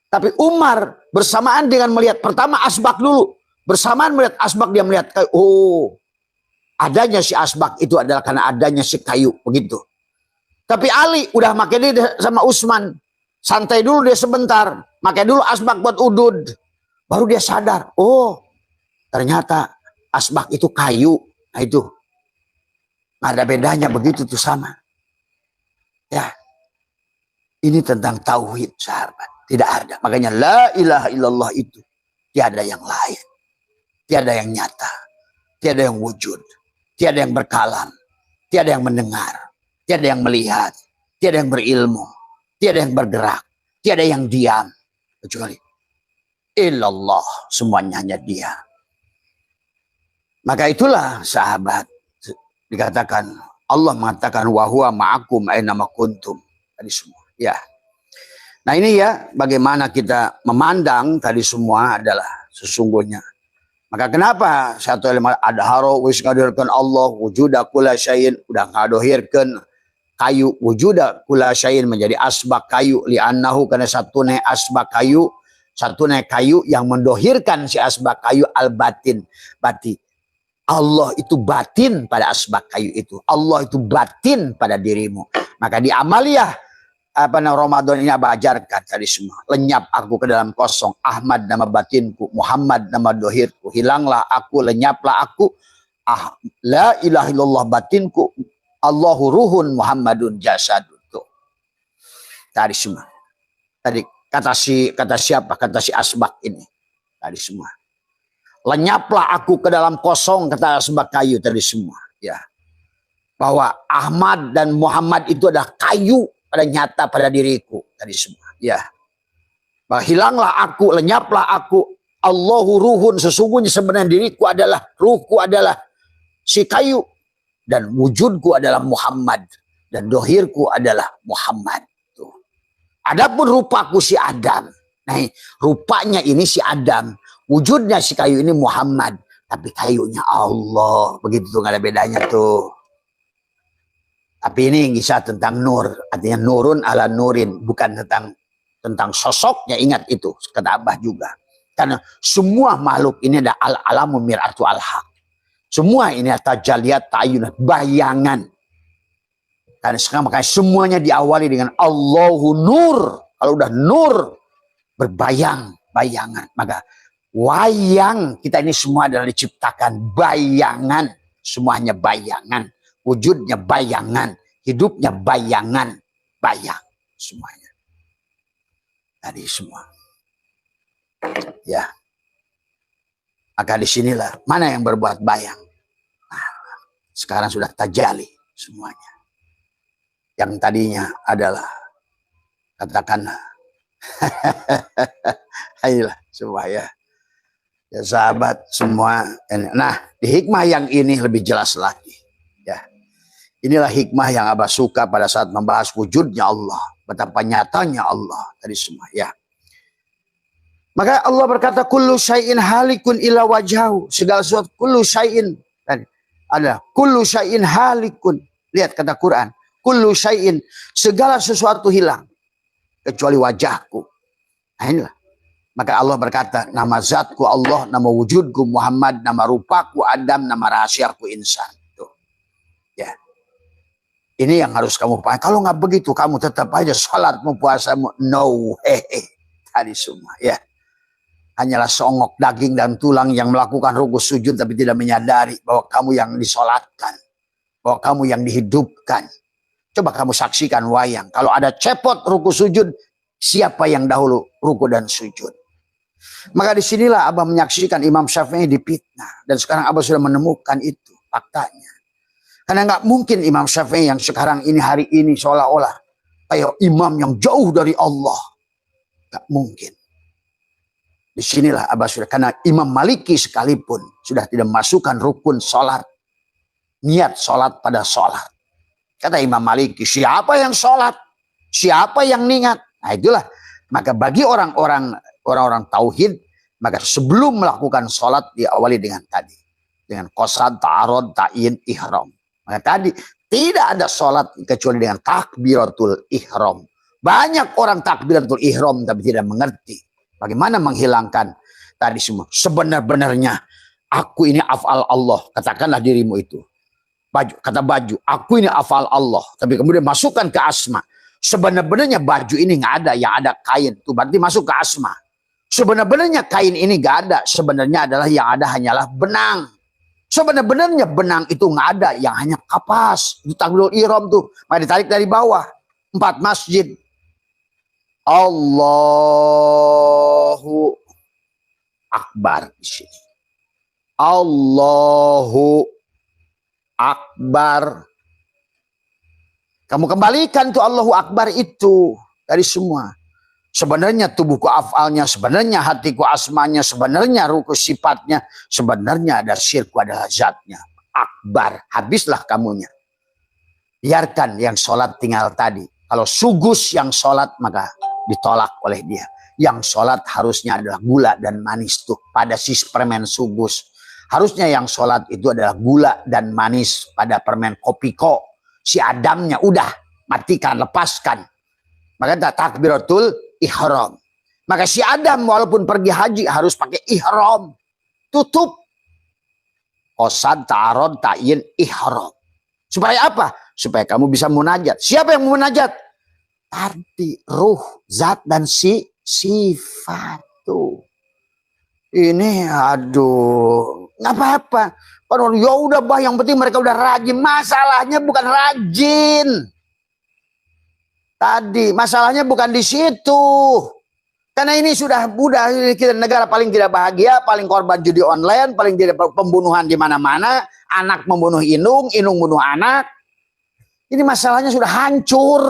[SPEAKER 1] Tapi Umar bersamaan dengan melihat pertama asbak dulu. Bersamaan melihat asbak dia melihat kayu. Oh, adanya si asbak itu adalah karena adanya si kayu. Begitu. Tapi Ali udah makai dia sama Utsman. Santai dulu dia sebentar. Makai dulu asbak buat udud. Baru dia sadar. Oh, ternyata asbak itu kayu. Nah itu. Nggak ada bedanya begitu tuh sama. Ya. Ini tentang tauhid sahabat. Tidak ada. Makanya la ilaha illallah itu. Tiada yang lain. Tiada yang nyata. Tiada yang wujud. Tiada yang berkalam. Tiada yang mendengar. Tiada yang melihat. Tiada yang berilmu. Tiada yang bergerak. Tiada yang diam. Kecuali illallah. Semuanya hanya dia. Maka itulah sahabat. Dikatakan. Allah mengatakan. Wahuwa ma'akum aynama kuntum. Tadi semua. Ya. Nah ini ya. Bagaimana kita memandang. Tadi semua adalah sesungguhnya. Maka kenapa satu lima adharo wis ngadohirkeun Allah wujuda kula syai'in, udah ngadohirkeun kayu wujuda kula syai'in menjadi asbak kayu li'annahu karena satune asbak kayu, satune kayu yang mendohirkan si asbak kayu al batin. Berarti Allah itu batin pada asbak kayu itu. Allah itu batin pada dirimu. Maka di amaliyah Ramadan ini Abah ajarkan tadi semua. Lenyap aku ke dalam kosong. Ahmad nama batinku. Muhammad nama dohirku. Hilanglah aku, lenyaplah aku. La ilaha illallah batinku. Allahu ruhun Muhammadun jasadun. Tuh. Tadi semua. Tadi kata siapa? Kata si asbak ini. Tadi semua. Lenyaplah aku ke dalam kosong, kata asbak kayu tadi semua. Ya. Bahwa Ahmad dan Muhammad itu adalah kayu pada nyata pada diriku tadi semua. Ya. Bahwa hilanglah aku, lenyaplah aku. Allahu ruhun, sesungguhnya sebenarnya diriku adalah, ruhku adalah si kayu. Dan wujudku adalah Muhammad. Dan dohirku adalah Muhammad. Tuh. Adapun rupaku si Adam. Nah, rupanya ini si Adam. Wujudnya si kayu ini Muhammad. Tapi kayunya Allah. Begitu tuh, gak ada bedanya tuh. Tapi ini kisah tentang nur. Artinya nurun ala nurin. Bukan tentang sosoknya. Ingat itu. Kata Abah juga. Karena semua makhluk ini ada al-alamu mir'atu al-haq. Semua ini tajalliyat ta'yunat. Bayangan. Karena sekarang makanya semuanya diawali dengan Allahu nur. Kalau udah nur. Berbayang. Bayangan. Maka wayang kita ini semua adalah diciptakan bayangan. Semuanya bayangan. Wujudnya bayangan. Hidupnya bayangan. Bayang. Semuanya. Tadi semua. Ya. Maka disinilah. Mana yang berbuat bayang? Nah, sekarang sudah tajali semuanya. Yang tadinya adalah. Katakanlah. Ayolah. Semua ya. Ya sahabat semua. Nah di hikmah yang ini lebih jelas lagi. Ya. Inilah hikmah yang Abah suka pada saat membahas wujudnya Allah. Betapa nyatanya Allah. Tadi semua ya. Maka Allah berkata kullu syai'in halikun ila wajhahu. Segala sesuatu kullu syai'in. Ada kullu syai'in halikun. Lihat kata Quran. Kullu syai'in. Segala sesuatu hilang. Kecuali wajahku. Nah inilah. Maka Allah berkata, nama zatku Allah, nama wujudku Muhammad, nama rupaku Adam, nama rahasiaku insan. Tuh. Ya. Ini yang harus kamu pahami. Kalau nggak begitu, kamu tetap aja salatmu, puasamu. No. Tadi semua. Ya. Hanyalah songok daging dan tulang yang melakukan ruku sujud, tapi tidak menyadari bahwa kamu yang disolatkan. Bahwa kamu yang dihidupkan. Coba kamu saksikan wayang. Kalau ada cepot ruku sujud, siapa yang dahulu ruku dan sujud? Maka disinilah Abah menyaksikan Imam Syafi'i dipitnah. Dan sekarang Abah sudah menemukan itu faktanya. Karena nggak mungkin Imam Syafi'i yang sekarang ini hari ini seolah-olah kayak imam yang jauh dari Allah. Nggak mungkin. Disinilah Abah sudah. Karena Imam Maliki sekalipun sudah tidak masukkan rukun sholat. Niat sholat pada sholat. Kata Imam Maliki, siapa yang sholat? Siapa yang niat? Nah itulah. Maka bagi orang-orang tauhid, maka sebelum melakukan sholat diawali dengan tadi. Dengan qasad, ta'arud, ta'in, ihram. Maka tadi tidak ada sholat kecuali dengan takbiratul ihram. Banyak orang takbiratul ihram tapi tidak mengerti. Bagaimana menghilangkan tadi semua. Sebenar-benarnya aku ini afal Allah. Katakanlah dirimu itu. Kata baju, aku ini afal Allah. Tapi kemudian masukkan ke asma. Sebenarnya baju ini nggak ada, yang ada kain. Itu berarti masuk ke asma. Sebenarnya kain ini nggak ada. Sebenarnya adalah yang ada hanyalah benang. Sebenarnya benang itu nggak ada, yang hanya kapas. Itu takbiratul ihram tuh. Maka ditarik dari bawah. 4 masjid. Allahu Akbar di sini. Allahu Akbar. Kamu kembalikan tuh Allahu Akbar itu dari semua. Sebenarnya tubuhku afalnya, sebenarnya hatiku asmanya, sebenarnya ruku sifatnya, sebenarnya ada syirku adalah zatnya. Akbar, habislah kamunya. Biarkan yang sholat tinggal tadi. Kalau sugus yang sholat maka ditolak oleh dia. Yang sholat harusnya adalah gula dan manis tuh pada si permen subus. Harusnya yang sholat itu adalah gula dan manis pada permen kopiko. Si Adamnya udah matikan, lepaskan. Maka takbiratul ihram. Maka si Adam walaupun pergi haji harus pakai ihram. Tutup. Qasad, ta'arud, ta'yin, ihram. Supaya apa? Supaya kamu bisa munajat. Siapa yang munajat? Tadi ruh, zat dan sifat tuh. Ini aduh, nggak apa-apa. Ya udah bah, yang penting mereka udah rajin. Masalahnya bukan rajin. Tadi masalahnya bukan di situ. Karena ini sudah kita negara paling tidak bahagia, paling korban judi online, paling tidak pembunuhan di mana-mana, anak membunuh inung, inung bunuh anak. Ini masalahnya sudah hancur.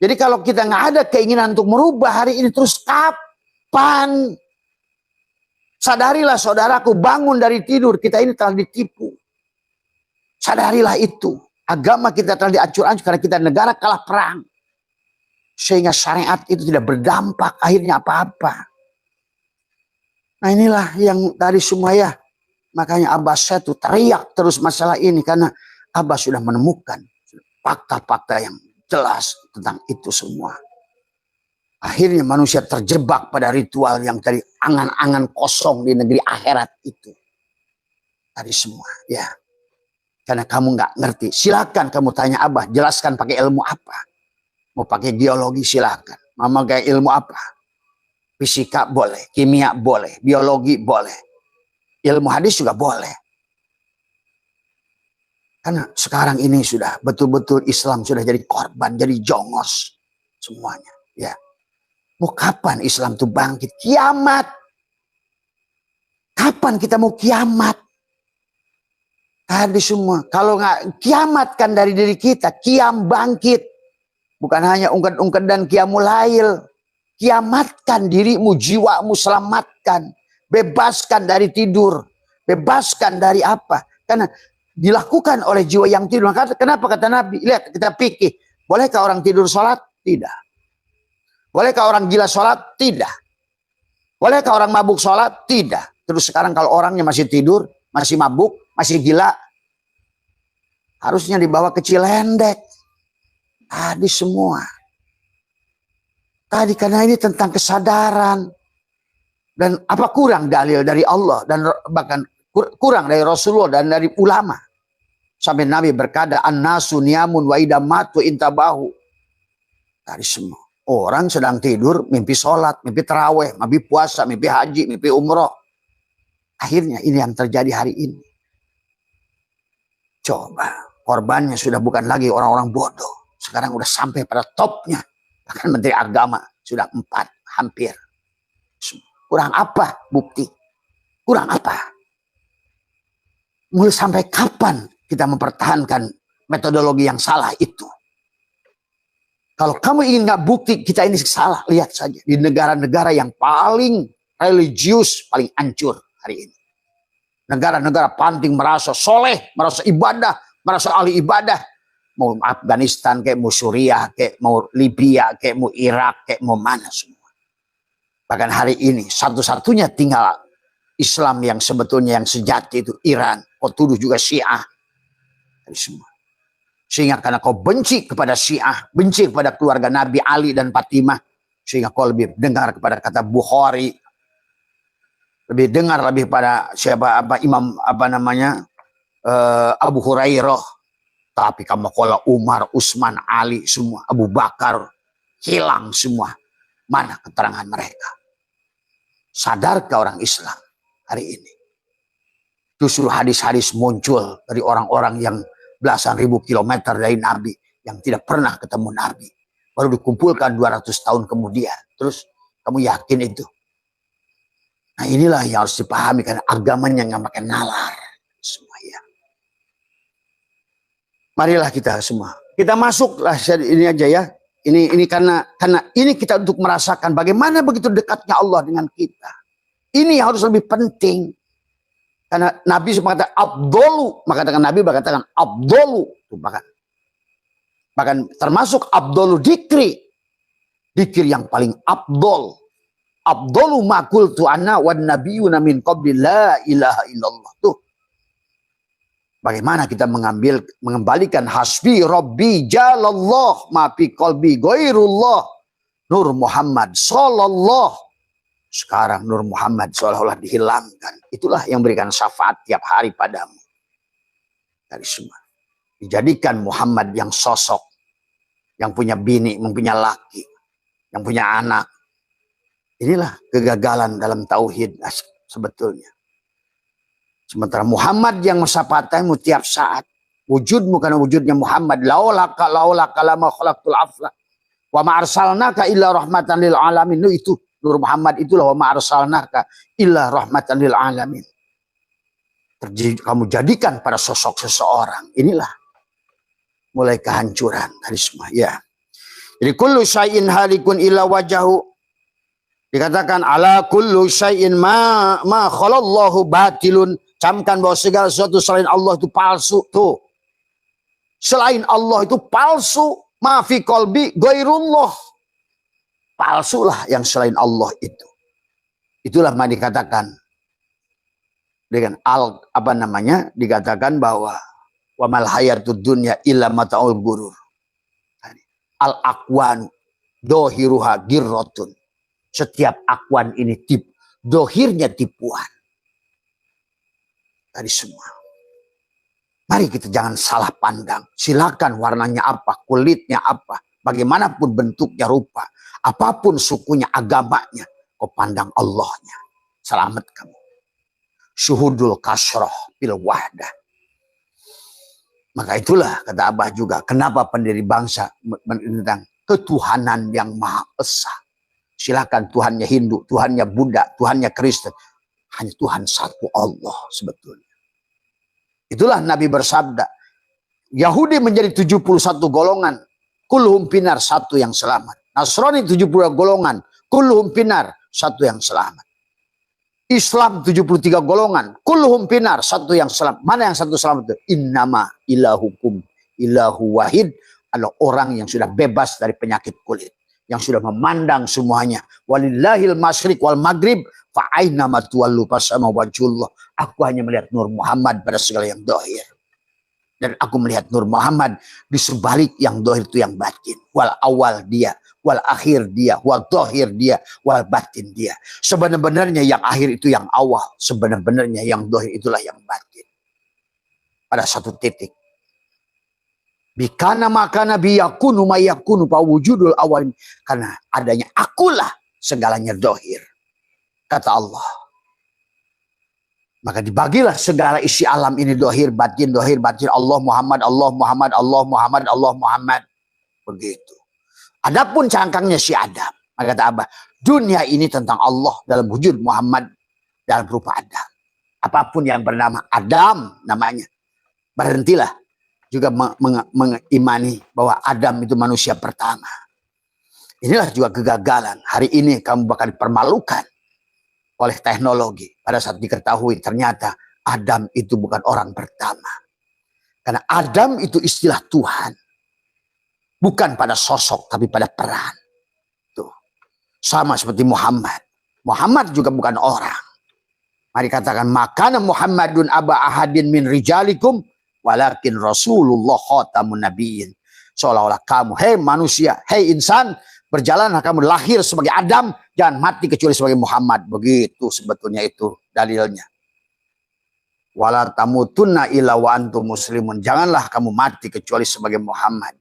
[SPEAKER 1] Jadi kalau kita nggak ada keinginan untuk merubah hari ini, terus kapan? Sadarilah saudaraku, bangun dari tidur, kita ini telah ditipu. Sadarilah itu. Agama kita telah diacur-acur karena kita negara kalah perang. Sehingga syariat itu tidak berdampak akhirnya apa-apa. Nah inilah yang tadi semua ya. Makanya Abah saya tuh teriak terus masalah ini. Karena Abah sudah menemukan fakta-fakta yang jelas tentang itu semua. Akhirnya manusia terjebak pada ritual yang tadi angan-angan kosong di negeri akhirat itu. Tadi semua ya. Karena kamu nggak ngerti. Silakan kamu tanya Abah, jelaskan pakai ilmu apa. Mau pakai geologi silakan. Mau pakai ilmu apa? Fisika boleh, kimia boleh, biologi boleh. Ilmu hadis juga boleh. Karena sekarang ini sudah betul-betul Islam sudah jadi korban, jadi jongos semuanya. Ya, mau kapan Islam itu bangkit? Kiamat. Kapan kita mau kiamat? Tadi semua. Kalau nggak kiamat kan dari diri kita, kiam bangkit. Bukan hanya ungked-ungked dan qiyamul lail. Kiamatkan dirimu, jiwamu selamatkan. Bebaskan dari tidur. Bebaskan dari apa? Karena dilakukan oleh jiwa yang tidur. Kenapa kata Nabi? Lihat, kita pikir. Bolehkah orang tidur sholat? Tidak. Bolehkah orang gila sholat? Tidak. Bolehkah orang mabuk sholat? Tidak. Terus sekarang kalau orangnya masih tidur, masih mabuk, masih gila, harusnya dibawa ke Cilendek. Tadi semua. Tadi karena ini tentang kesadaran. Dan apa kurang dalil dari Allah. Dan bahkan kurang dari Rasulullah dan dari ulama. Sampai Nabi berkata, An-nasu niyamun wa idamatu intabahu. Tadi semua. Orang sedang tidur, mimpi sholat, mimpi taraweh, mimpi puasa, mimpi haji, mimpi umroh. Akhirnya ini yang terjadi hari ini. Coba. Korbannya sudah bukan lagi orang-orang bodoh. Sekarang udah sampai pada topnya. Bahkan Menteri Agama sudah 4 hampir. Kurang apa bukti? Kurang apa? Mulai sampai kapan kita mempertahankan metodologi yang salah itu? Kalau kamu ingin nggak bukti kita ini salah, lihat saja. Di negara-negara yang paling religius, paling hancur hari ini. Negara-negara penting merasa soleh, merasa ibadah, merasa ahli ibadah. Mau Afghanistan, kayak mau Suriah, kayak mau Libya, kayak mau Irak, kayak mau mana semua. Bahkan hari ini satu-satunya tinggal Islam yang sebetulnya yang sejati itu Iran. Kau tuduh juga Syiah. Dari semua. Sehingga karena kau benci kepada Syiah, benci kepada keluarga Nabi Ali dan Fatimah, sehingga kau lebih dengar kepada kata Bukhari, lebih dengar lebih pada siapa Imam Abu Hurairah. Tapi kamu kalau Umar, Utsman, Ali semua, Abu Bakar hilang semua. Mana keterangan mereka? Sadarkah orang Islam hari ini? Justru hadis-hadis muncul dari orang-orang yang belasan ribu kilometer dari Nabi, yang tidak pernah ketemu Nabi. Baru dikumpulkan 200 tahun kemudian. Terus kamu yakin itu? Nah inilah yang harus dipahami, karena agamanya nggak pakai nalar. Semua ya. Marilah kita semua. Kita masuklah ini aja ya. Ini karena ini kita untuk merasakan bagaimana begitu dekatnya Allah dengan kita. Ini yang harus lebih penting. Karena Nabi mengatakan abdolu, maka Nabi berkatakan abdolu, bahkan termasuk abdolu dikri. Zikir yang paling abdol. Abdolu ma qultu ana wan nabiyuna min qabli la ilaha illallah. Tuh. Bagaimana kita mengembalikan hasbi rabbi jalallah ma fi qalbi ghairullah Nur Muhammad sallallahu. Sekarang Nur Muhammad seolah-olah dihilangkan. Itulah yang berikan syafaat tiap hari padamu. Dari semua. Dijadikan Muhammad yang sosok. Yang punya bini, yang punya laki. Yang punya anak. Inilah kegagalan dalam tauhid sebetulnya. Sementara Muhammad yang mensyafaatmu tiap saat. Wujudmu karena wujudnya Muhammad. Laulaka lama khalaqtul afla. Wa ma arsalnaka illa rahmatan lil alamin. Itu Nur Muhammad itulah wa ma arsalnaka illa rahmatan lil alamin. Kamu jadikan pada sosok seseorang. Inilah mulai kehancuran dari semua. Ya. Jadi kullu syai'in halikun illa wajahu. Dikatakan ala kullu syai'in ma khalallahu batilun. Camkan bahwa segala sesuatu selain Allah itu palsu. Tuh. Selain Allah itu palsu. Ma fi qalbi ghairullah. Palsulah yang selain Allah itu. Itulah yang dikatakan dengan dikatakan bahwa wa mal hayatud dunya illa mata'ul gurur. Al aqwan dohiruha girrotun. Setiap akwan ini dohirnya tipuan. Tadi semua. Mari kita jangan salah pandang. Silakan warnanya apa, kulitnya apa, bagaimanapun bentuknya rupa, apapun sukunya, agamanya, kau pandang Allahnya. Selamat kamu. Syuhudul kasroh bil wahdah. Maka itulah kata Abah juga, kenapa pendiri bangsa tentang ketuhanan yang Maha Esa. Silakan Tuhannya Hindu, Tuhannya Buddha, Tuhannya Kristen. Hanya Tuhan satu Allah sebetulnya. Itulah Nabi bersabda. Yahudi menjadi 71 golongan. Kulluhum pinar, satu yang selamat. Nasrani 70 golongan. Kulluhum pinar, satu yang selamat. Islam 73 golongan. Kulluhum pinar, satu yang selamat. Mana yang satu selamat itu? Innama ilahukum ilahu wahid. Adalah orang yang sudah bebas dari penyakit kulit. Yang sudah memandang semuanya. Walillahil masyriq wal maghrib. Fa'aina matuallu pasama wajullah. Aku hanya melihat Nur Muhammad pada segala yang dohir. Dan aku melihat Nur Muhammad di sebalik yang dohir itu yang batin. Wal awal dia. Wal akhir dia. Wal dohir dia. Wal batin dia. Sebenarnya yang akhir itu yang awal. Sebenarnya yang dohir itulah yang batin. Pada satu titik. Bikana makana biyakunu mayakunu pawujudul awal. Karena adanya akulah segalanya dohir. Kata Allah. Maka dibagilah segala isi alam ini dohir batin. Allah Muhammad, Allah Muhammad, Allah Muhammad, Allah Muhammad. Begitu. Adapun cangkangnya si Adam. Maka kata Abah. Dunia ini tentang Allah dalam wujud Muhammad. Dalam rupa Adam. Apapun yang bernama Adam namanya. Berhentilah. Juga mengimani bahwa Adam itu manusia pertama. Inilah juga kegagalan. Hari ini kamu bakal dipermalukan oleh teknologi. Pada saat diketahui ternyata Adam itu bukan orang pertama. Karena Adam itu istilah Tuhan. Bukan pada sosok tapi pada peran. Tuh. Sama seperti Muhammad. Muhammad juga bukan orang. Mari katakan makana Muhammadun aba ahadin min rijalikum walakin Rasulullah khatamun nabiyyin. Seolah-olah kamu, hei manusia, hei insan, berjalanlah kamu lahir sebagai Adam, jangan mati kecuali sebagai Muhammad. Begitu sebetulnya itu dalilnya. Wala tamutunna illa wa antum muslimun. Janganlah kamu mati kecuali sebagai Muhammad.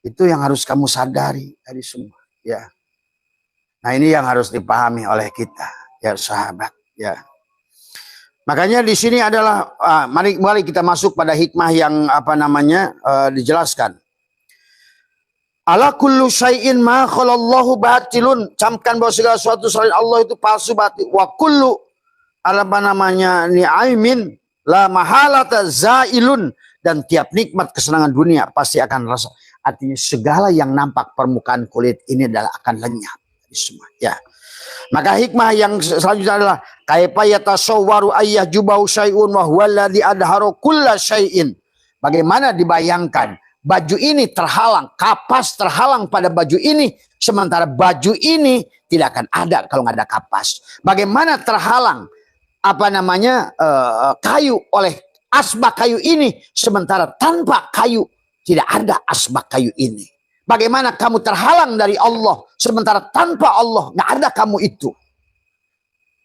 [SPEAKER 1] Itu yang harus kamu sadari dari semua. Ya. Nah ini yang harus dipahami oleh kita, ya sahabat. Ya. Makanya di sini adalah mari kita masuk pada hikmah yang dijelaskan. Ala kullu syai'in ma khalallahu batilun. Camkan bahwa segala sesuatu selain Allah itu palsu batil. Wa kullu ni'aimin la mahalata zailun. Dan tiap nikmat kesenangan dunia pasti akan rasa. Artinya segala yang nampak permukaan kulit ini adalah akan lenyap. Semua. Ya. Maka hikmah yang selanjutnya adalah kaifa yatasawwaru ayyah jubahu syai'un wa huwa alladhi adharu kulla syai'in. Bagaimana dibayangkan baju ini terhalang, kapas terhalang pada baju ini, sementara baju ini tidak akan ada kalau nggak ada kapas. Bagaimana terhalang kayu oleh asbak kayu ini, sementara tanpa kayu tidak ada asbak kayu ini. Bagaimana kamu terhalang dari Allah, sementara tanpa Allah nggak ada kamu itu.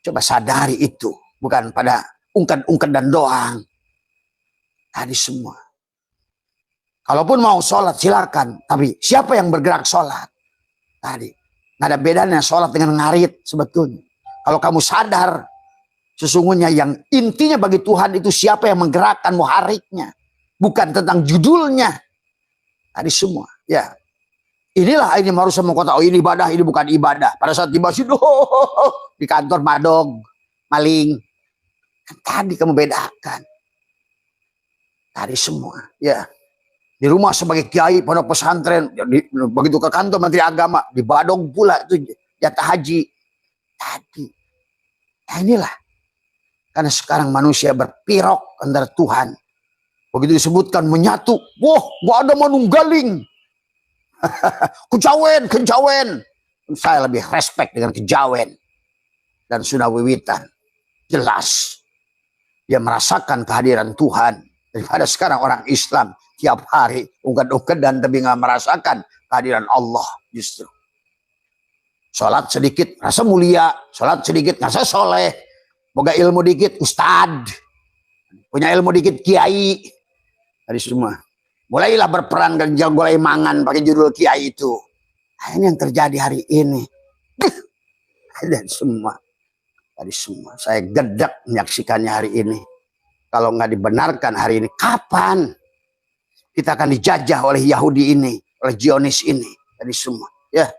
[SPEAKER 1] Coba sadari itu, bukan pada ungkap-ungkap dan doang. Tadi semua. Kalaupun mau sholat silakan, tapi siapa yang bergerak sholat? Tadi nggak ada bedanya sholat dengan ngarit sebetulnya. Kalau kamu sadar, sesungguhnya yang intinya bagi Tuhan itu siapa yang menggerakkan muharriknya, bukan tentang judulnya. Tadi semua, ya. Inilah ini baru semua kota. Oh ini ibadah, ini bukan ibadah. Pada saat tiba situ di kantor madog, maling. Tadi kamu bedakan. Tadi semua, ya. Di rumah sebagai kiai pondok pesantren, begitu ke kantor Menteri Agama, di badog pula itu jatah haji. Tadi, nah inilah. Karena sekarang manusia berpirok antara Tuhan. Begitu disebutkan menyatu, wah gak ada manunggaling. Kejawen. Saya lebih respect dengan kejawen. Dan sudah wiwitan. Jelas. Dia merasakan kehadiran Tuhan. Daripada sekarang orang Islam tiap hari ungkad-ungkad dan tapi nggak merasakan kehadiran Allah justru. Sholat sedikit rasa mulia, sholat sedikit rasa soleh, boga ilmu dikit ustad, punya ilmu dikit kiai. Tadi semua mulailah berperang dan mulai mangan pakai judul kiai itu. Nah, ini yang terjadi hari ini. Dan semua tadi semua saya gedek menyaksikannya hari ini. Kalau nggak dibenarkan hari ini, kapan kita akan dijajah oleh Yahudi ini, oleh Zionis ini, tadi semua. Ya,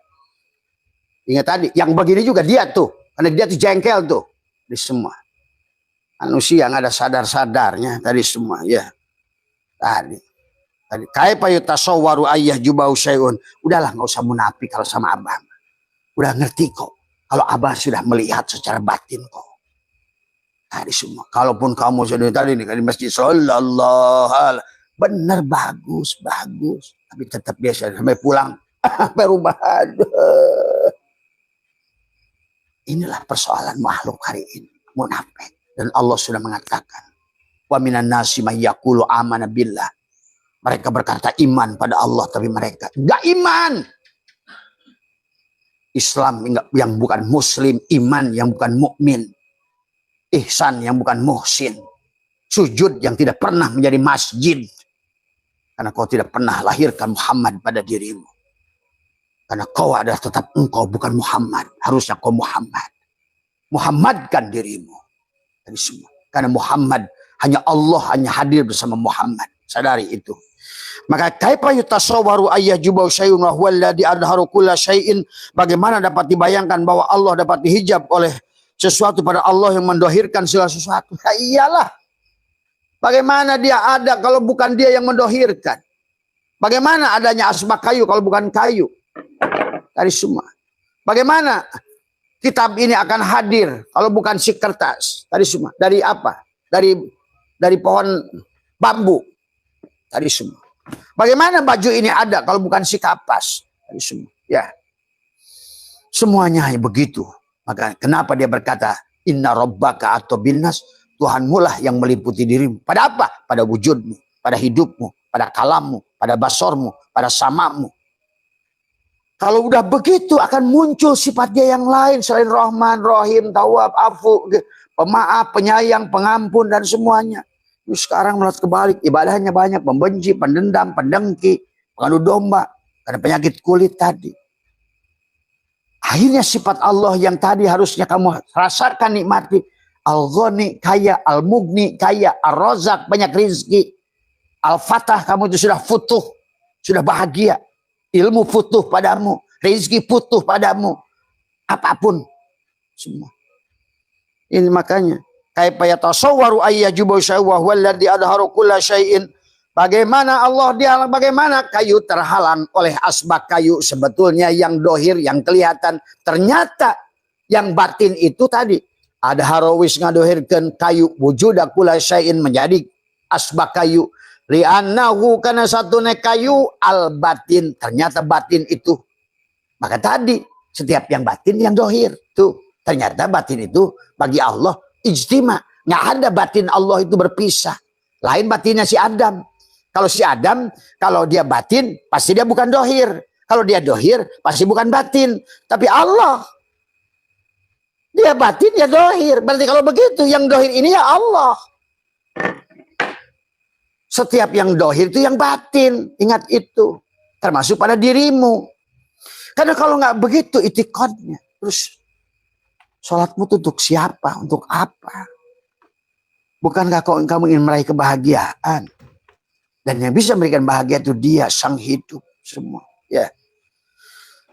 [SPEAKER 1] ingat tadi, yang begini juga dia tuh, karena dia tuh jengkel tuh, tadi semua. Manusia nggak ada sadar-sadarnya, tadi semua. Ya, tadi. Kaifa yutasawwaru ayyah jubau syai'un. Udahlah, nggak usah munafik kalau sama abah. Udah ngerti kok, kalau abah sudah melihat secara batin kok. Tadi semua. Kalaupun kamu sudah tadi nih di masjid sallallahu alaihi, benar bagus. Tapi tetap biasa sampai pulang perubahan. Inilah persoalan makhluk hari ini, munafik. Dan Allah sudah mengatakan, wa minan nasi may yaqulu amana billah. Mereka berkata iman pada Allah, tapi mereka enggak iman. Islam yang bukan muslim, iman yang bukan mukmin. Ihsan yang bukan muhsin, sujud yang tidak pernah menjadi masjid, karena kau tidak pernah lahirkan Muhammad pada dirimu, karena kau adalah tetap engkau bukan Muhammad, harusnya kau Muhammadkan dirimu. Dari semua, karena Muhammad hanya Allah, hanya hadir bersama Muhammad. Sadari itu. Maka kaifa yutasawwaru ayyajubau syai'un wa huwa alladhi adharu kulla syai'in. Bagaimana dapat dibayangkan bahwa Allah dapat dihijab oleh sesuatu pada Allah yang mendohirkan segala sesuatu. Ya iyalah. Bagaimana dia ada kalau bukan dia yang mendohirkan? Bagaimana adanya asbak kayu kalau bukan kayu? Dari semua. Bagaimana kitab ini akan hadir kalau bukan si kertas? Dari semua. Dari apa? Dari pohon bambu. Dari semua. Bagaimana baju ini ada kalau bukan si kapas? Dari semua. Ya. Semuanya begitu. Maka kenapa dia berkata inna rabbaka atau binnas, Tuhanmu lah yang meliputi dirimu. Pada apa? Pada wujudmu, pada hidupmu, pada kalammu, pada basormu, pada samamu. Kalau udah begitu akan muncul sifat dia yang lain selain Rahman, Rahim, Tawwab, Afu, pemaaf, penyayang, pengampun dan semuanya. Sekarang malah kebalik, ibadahnya banyak, membenci, pendendam, pendengki, pengadu domba karena penyakit kulit tadi. Akhirnya sifat Allah yang tadi harusnya kamu rasakan nikmati. Al-Ghani kaya, Al-Mughni kaya, Ar-Razak banyak rizki. Al-Fatah kamu itu sudah futuh, sudah bahagia. Ilmu futuh padamu, rizki futuh padamu. Apapun. Semua. Ini makanya. Kaifa yatasawwaru ayyajubu syai'un wa huwa alladhi adharu kulla syai'in. Bagaimana Allah bagaimana kayu terhalang oleh asbak kayu sebetulnya yang dohir, yang kelihatan. Ternyata yang batin itu tadi. Ada harawis ngadohirkan kayu. Wujuda kula syai'in menjadi asbak kayu. Li'annahu karena satu kayu al batin, ternyata batin itu. Maka tadi setiap yang batin yang dohir tuh, ternyata batin itu bagi Allah ijtima. Nggak ada batin Allah itu berpisah. Lain batinnya si Adam. Kalau si Adam, kalau dia batin pasti dia bukan dohir. Kalau dia dohir pasti bukan batin. Tapi Allah, dia batin ya dohir. Berarti kalau begitu yang dohir ini ya Allah. Setiap yang dohir itu yang batin. Ingat itu. Termasuk pada dirimu. Karena kalau nggak begitu itikadnya. Terus sholatmu itu untuk siapa? Untuk apa? Bukankah kamu ingin meraih kebahagiaan? Dan yang bisa memberikan bahagia itu dia, sang hidup semua. Ya.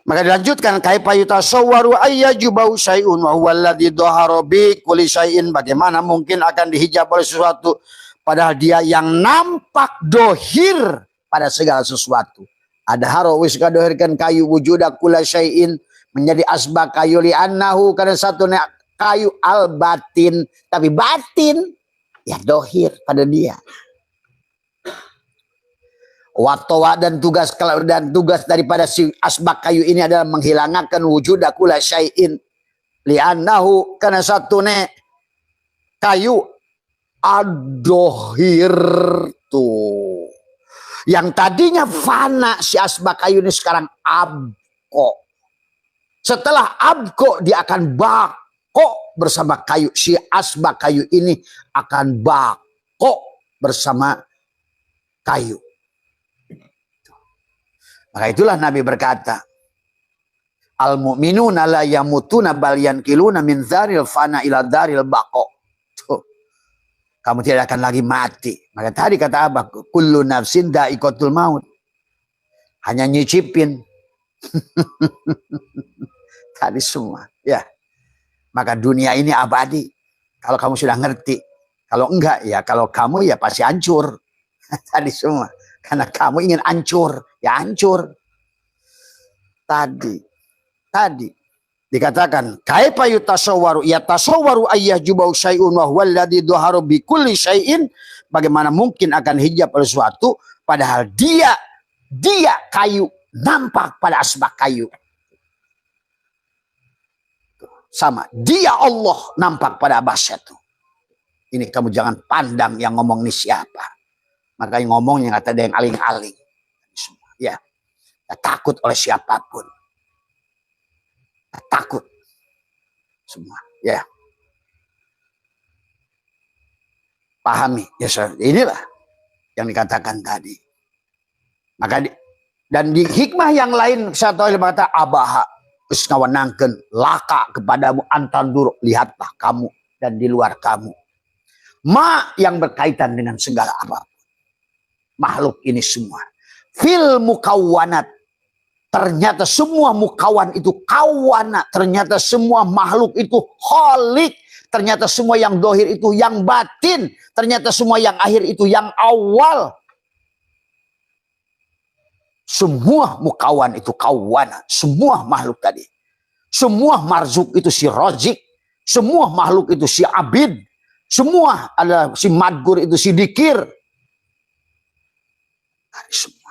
[SPEAKER 1] Maka dilanjutkan, kaifa yutasawwaru ayyajubau syai'un wa huwa alladzi dhahara bi kulli syai'in. Bagaimana mungkin akan dihijab oleh sesuatu padahal dia yang nampak dohir pada segala sesuatu. Ada harawis kadohirkan kayu wujuda kula syai'in menjadi asbah kayu li'annahu karena satu kayu al batin, tapi batin ya dohir pada dia. Watowa dan tugas daripada si asbah kayu ini adalah menghilangkan wujuda kula syai'in li'annahu karena satu kayu adohir tuh. Yang tadinya fana si asbak kayu ini sekarang abko. Setelah abko dia akan bako bersama kayu. Si asbak kayu ini akan bako bersama kayu. Maka itulah Nabi berkata, al-mu'minuna la yamutuna bal yankiluna min dzaril fana ila dzaril bako. Kamu tidak akan lagi mati. Maka tadi kata Abah, kullu nafsin da'iqatul maut. Hanya nyicipin. Tadi semua. Ya. Maka dunia ini abadi. Kalau kamu sudah ngerti. Kalau enggak, ya kalau kamu ya pasti hancur. Tadi semua. Karena kamu ingin hancur. Ya hancur. Tadi. Dikatakan kaifa yutasawwaru yatasawwaru ayyajubau syai'un wa huwa alladzi dhaharu bi kulli syai'in. Bagaimana mungkin akan hijab oleh sesuatu padahal dia kayu nampak pada asbak kayu. Sama, dia Allah nampak pada abasya itu. Ini kamu jangan pandang yang ngomong ini siapa. Maka yang ngomong yang kata ada yang aling-aling. Ya. Takut oleh siapapun. Takut semua ya, pahami ya. Inilah yang dikatakan tadi. Maka dan di hikmah yang lain satu kali berkata abaha geus ngawenangkeun laka kepadamu antandur, lihatlah kamu dan di luar kamu ma yang berkaitan dengan segala apapun makhluk ini semua fil mukawwanat. Ternyata semua mukawan itu kawana. Ternyata semua makhluk itu kholik. Ternyata semua yang dohir itu yang batin. Ternyata semua yang akhir itu yang awal. Semua mukawan itu kawana. Semua makhluk tadi. Semua marzuk itu si rozik. Semua makhluk itu si abid. Semua ada si madgur itu si dikir. Semua.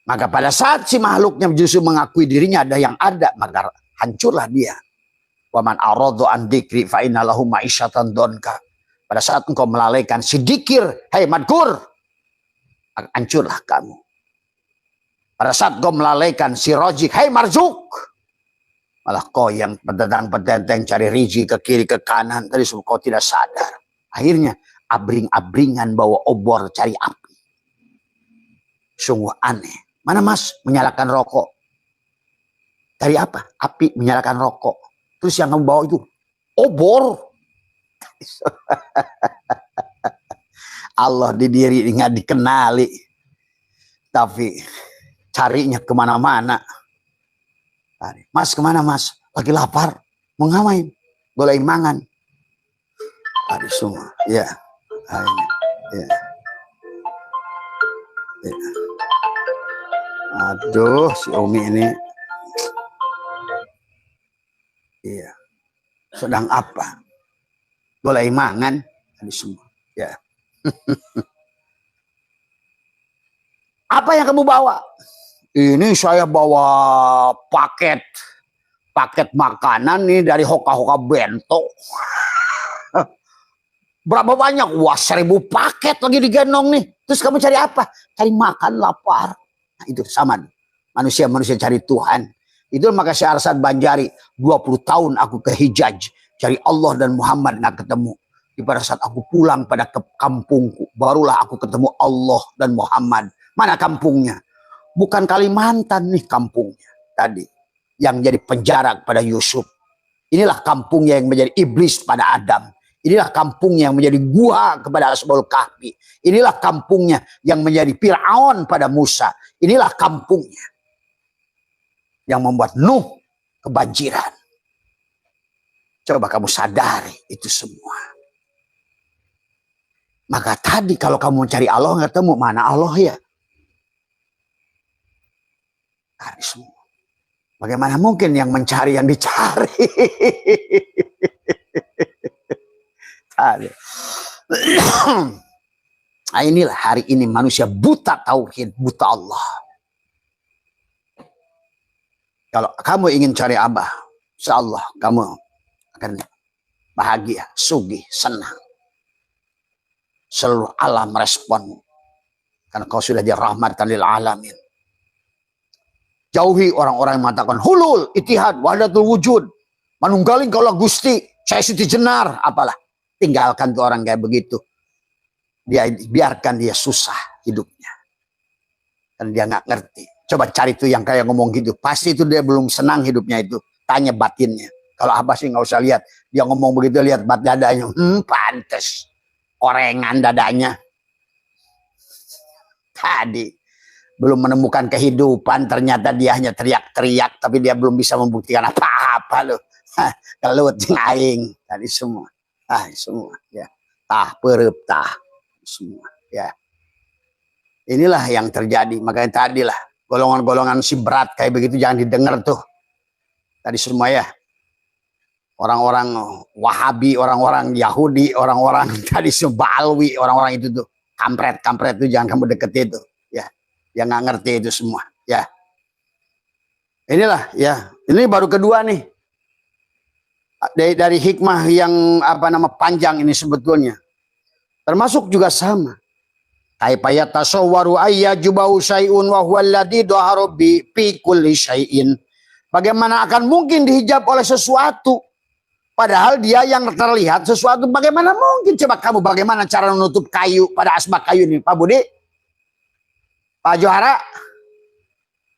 [SPEAKER 1] Maka pada saat si makhluknya justru mengakui dirinya ada yang ada, maka hancurlah dia. Waman aradhu an dzikri fa inna lahu ma'isyatan donka. Pada saat engkau melalaikan si dikir, hei madkur, hancurlah kamu. Pada saat engkau melalaikan si rojik, hei marzuk, malah kau yang petentang-petenteng cari riji ke kiri ke kanan, tadi kau tidak sadar. Akhirnya abring-abringan bawa obor cari api. Sungguh aneh. Mana mas menyalakan rokok? Dari apa? Api menyalakan rokok. Terus yang kamu bawa itu obor. Allah di diri nggak dikenali. Tapi carinya kemana-mana. Mas kemana mas? Lagi lapar. Mau ngapain? Boleh mangan. Tadi semua. Ya. Ya. Ya. Aduh, si Umi ini. Iya. Sedang apa? Boleh mangan. Tadi semua. Ya. Apa yang kamu bawa? Ini saya bawa paket makanan nih dari Hoka-Hoka Bento. Berapa banyak? Wah, 1000 paket lagi digendong nih. Terus kamu cari apa? Cari makan, lapar. Nah, itu sama nih. Manusia cari Tuhan. Itu maka Syekh Arsad Banjari 20 tahun aku ke Hijaz cari Allah dan Muhammad nggak ketemu. Pada saat aku pulang pada ke kampungku, barulah aku ketemu Allah dan Muhammad. Mana kampungnya? Bukan Kalimantan nih kampungnya tadi yang jadi penjara pada Yusuf. Inilah kampungnya yang menjadi iblis pada Adam. Inilah kampungnya yang menjadi gua kepada Ashabul Kahfi. Inilah kampungnya yang menjadi Fir'aun pada Musa. Inilah kampungnya yang membuat Nuh kebanjiran. Coba kamu sadari itu semua. Maka tadi kalau kamu mencari Allah nggak ketemu, mana Allah ya? Cari semua. Bagaimana mungkin yang mencari yang dicari? Nah, inilah hari ini manusia buta tauhid, buta Allah. Kalau kamu ingin cari Abah, insyaallah kamu akan bahagia, sugih, senang. Seluruh alam respon. Karena kau sudah jadi rahmatan lil alamin. Jauhi orang-orang yang mengatakan hulul, itihad, wahdatul wujud. Manunggaling kaulah Gusti, saya Siti Jenar, apalah. Tinggalkan tuh orang kayak begitu. Biarkan dia susah hidupnya. Dan dia nggak ngerti. Coba cari tuh yang kayak ngomong gitu. Pasti itu dia belum senang hidupnya itu. Tanya batinnya. Kalau Abah sih nggak usah lihat. Dia ngomong begitu, lihat bat dadanya. Pantes. Orengan dadanya. Tadi. Belum menemukan kehidupan. Ternyata dia hanya teriak-teriak. Tapi dia belum bisa membuktikan apa-apa loh. Kelut aing. Tadi semua. Semua. Ya. Tah perep tah. Semua. Ya. Inilah yang terjadi. Makanya tadilah. Golongan-golongan si berat kayak begitu jangan didengar tuh. Tadi semua ya. Orang-orang Wahabi, orang-orang Yahudi, orang-orang tadi Balwi, orang-orang itu tuh. Kampret-kampret itu jangan kamu deketi itu. Ya. Yang nggak ngerti itu semua. Ya. Inilah ya. Ini baru kedua nih. Dari hikmah yang panjang ini sebetulnya. Termasuk juga sama. Kaipayat tasawwaru ayyajubau syai'un wa huwa alladhi dhahara bi fi kulli syai'in. Bagaimana akan mungkin dihijab oleh sesuatu padahal dia yang terlihat sesuatu? Bagaimana mungkin? Coba kamu bagaimana cara menutup kayu pada asbak kayu ini, Pak Budi? Pak Johara?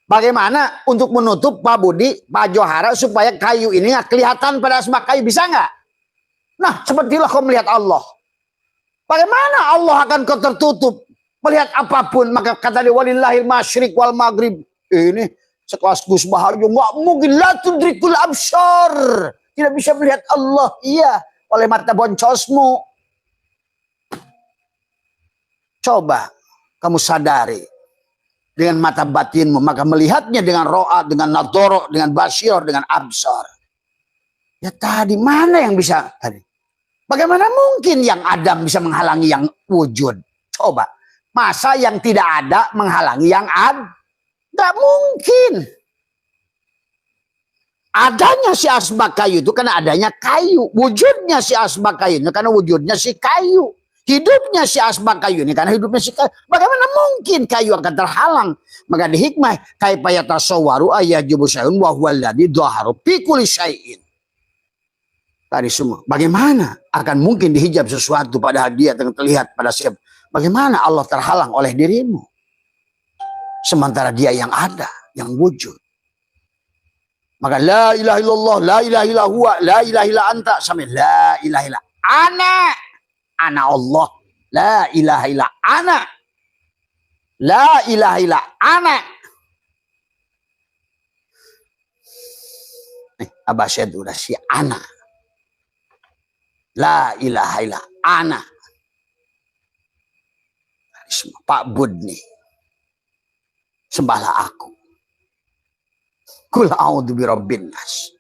[SPEAKER 1] Bagaimana untuk menutup Pak Budi, Pak Johara supaya kayu ini nggak kelihatan pada asbak kayu? Bisa nggak? Nah, sepertilah kau melihat Allah. Bagaimana Allah akan kau tertutup? Melihat apapun, maka kata dia walillahil masyriq wal maghrib. Ini sekelas Gus Baharjo, nggak mungkin la tudrikul absyar. Tidak bisa melihat Allah, iya, oleh mata boncosmu. Coba kamu sadari dengan mata batinmu, maka melihatnya dengan ro'a, dengan nadoro, dengan basyir, dengan absar. Ya tadi mana yang bisa tadi? Bagaimana mungkin yang Adam bisa menghalangi yang wujud? Coba. Masa yang tidak ada menghalangi yang ada? Nggak mungkin. Adanya si asbak kayu itu karena adanya kayu. Wujudnya si asbak kayu itu karena wujudnya si kayu. Hidupnya si asbak kayu ini karena hidupnya si kayu. Bagaimana mungkin kayu akan terhalang? Maka di hikmah kaipaya tasawwaru ayyajubu syai'un wa huwa alladhi dhaharu fi kulli syai'in. Tadi semua. Bagaimana akan mungkin dihijab sesuatu padahal dia terlihat pada siapa? Bagaimana Allah terhalang oleh dirimu? Sementara dia yang ada, yang wujud. Maka la ilaha illallah, la ilaha illa huwa, la ilaha illa anta, sampai la ilaha illa ana Allah, la ilaha illa ana. La ilaha illa ana. Abah Syed udah si ana. La ilaha illa ana. Pak Bud nih. Sembahlah aku. Kul a'udzu birabbin nas.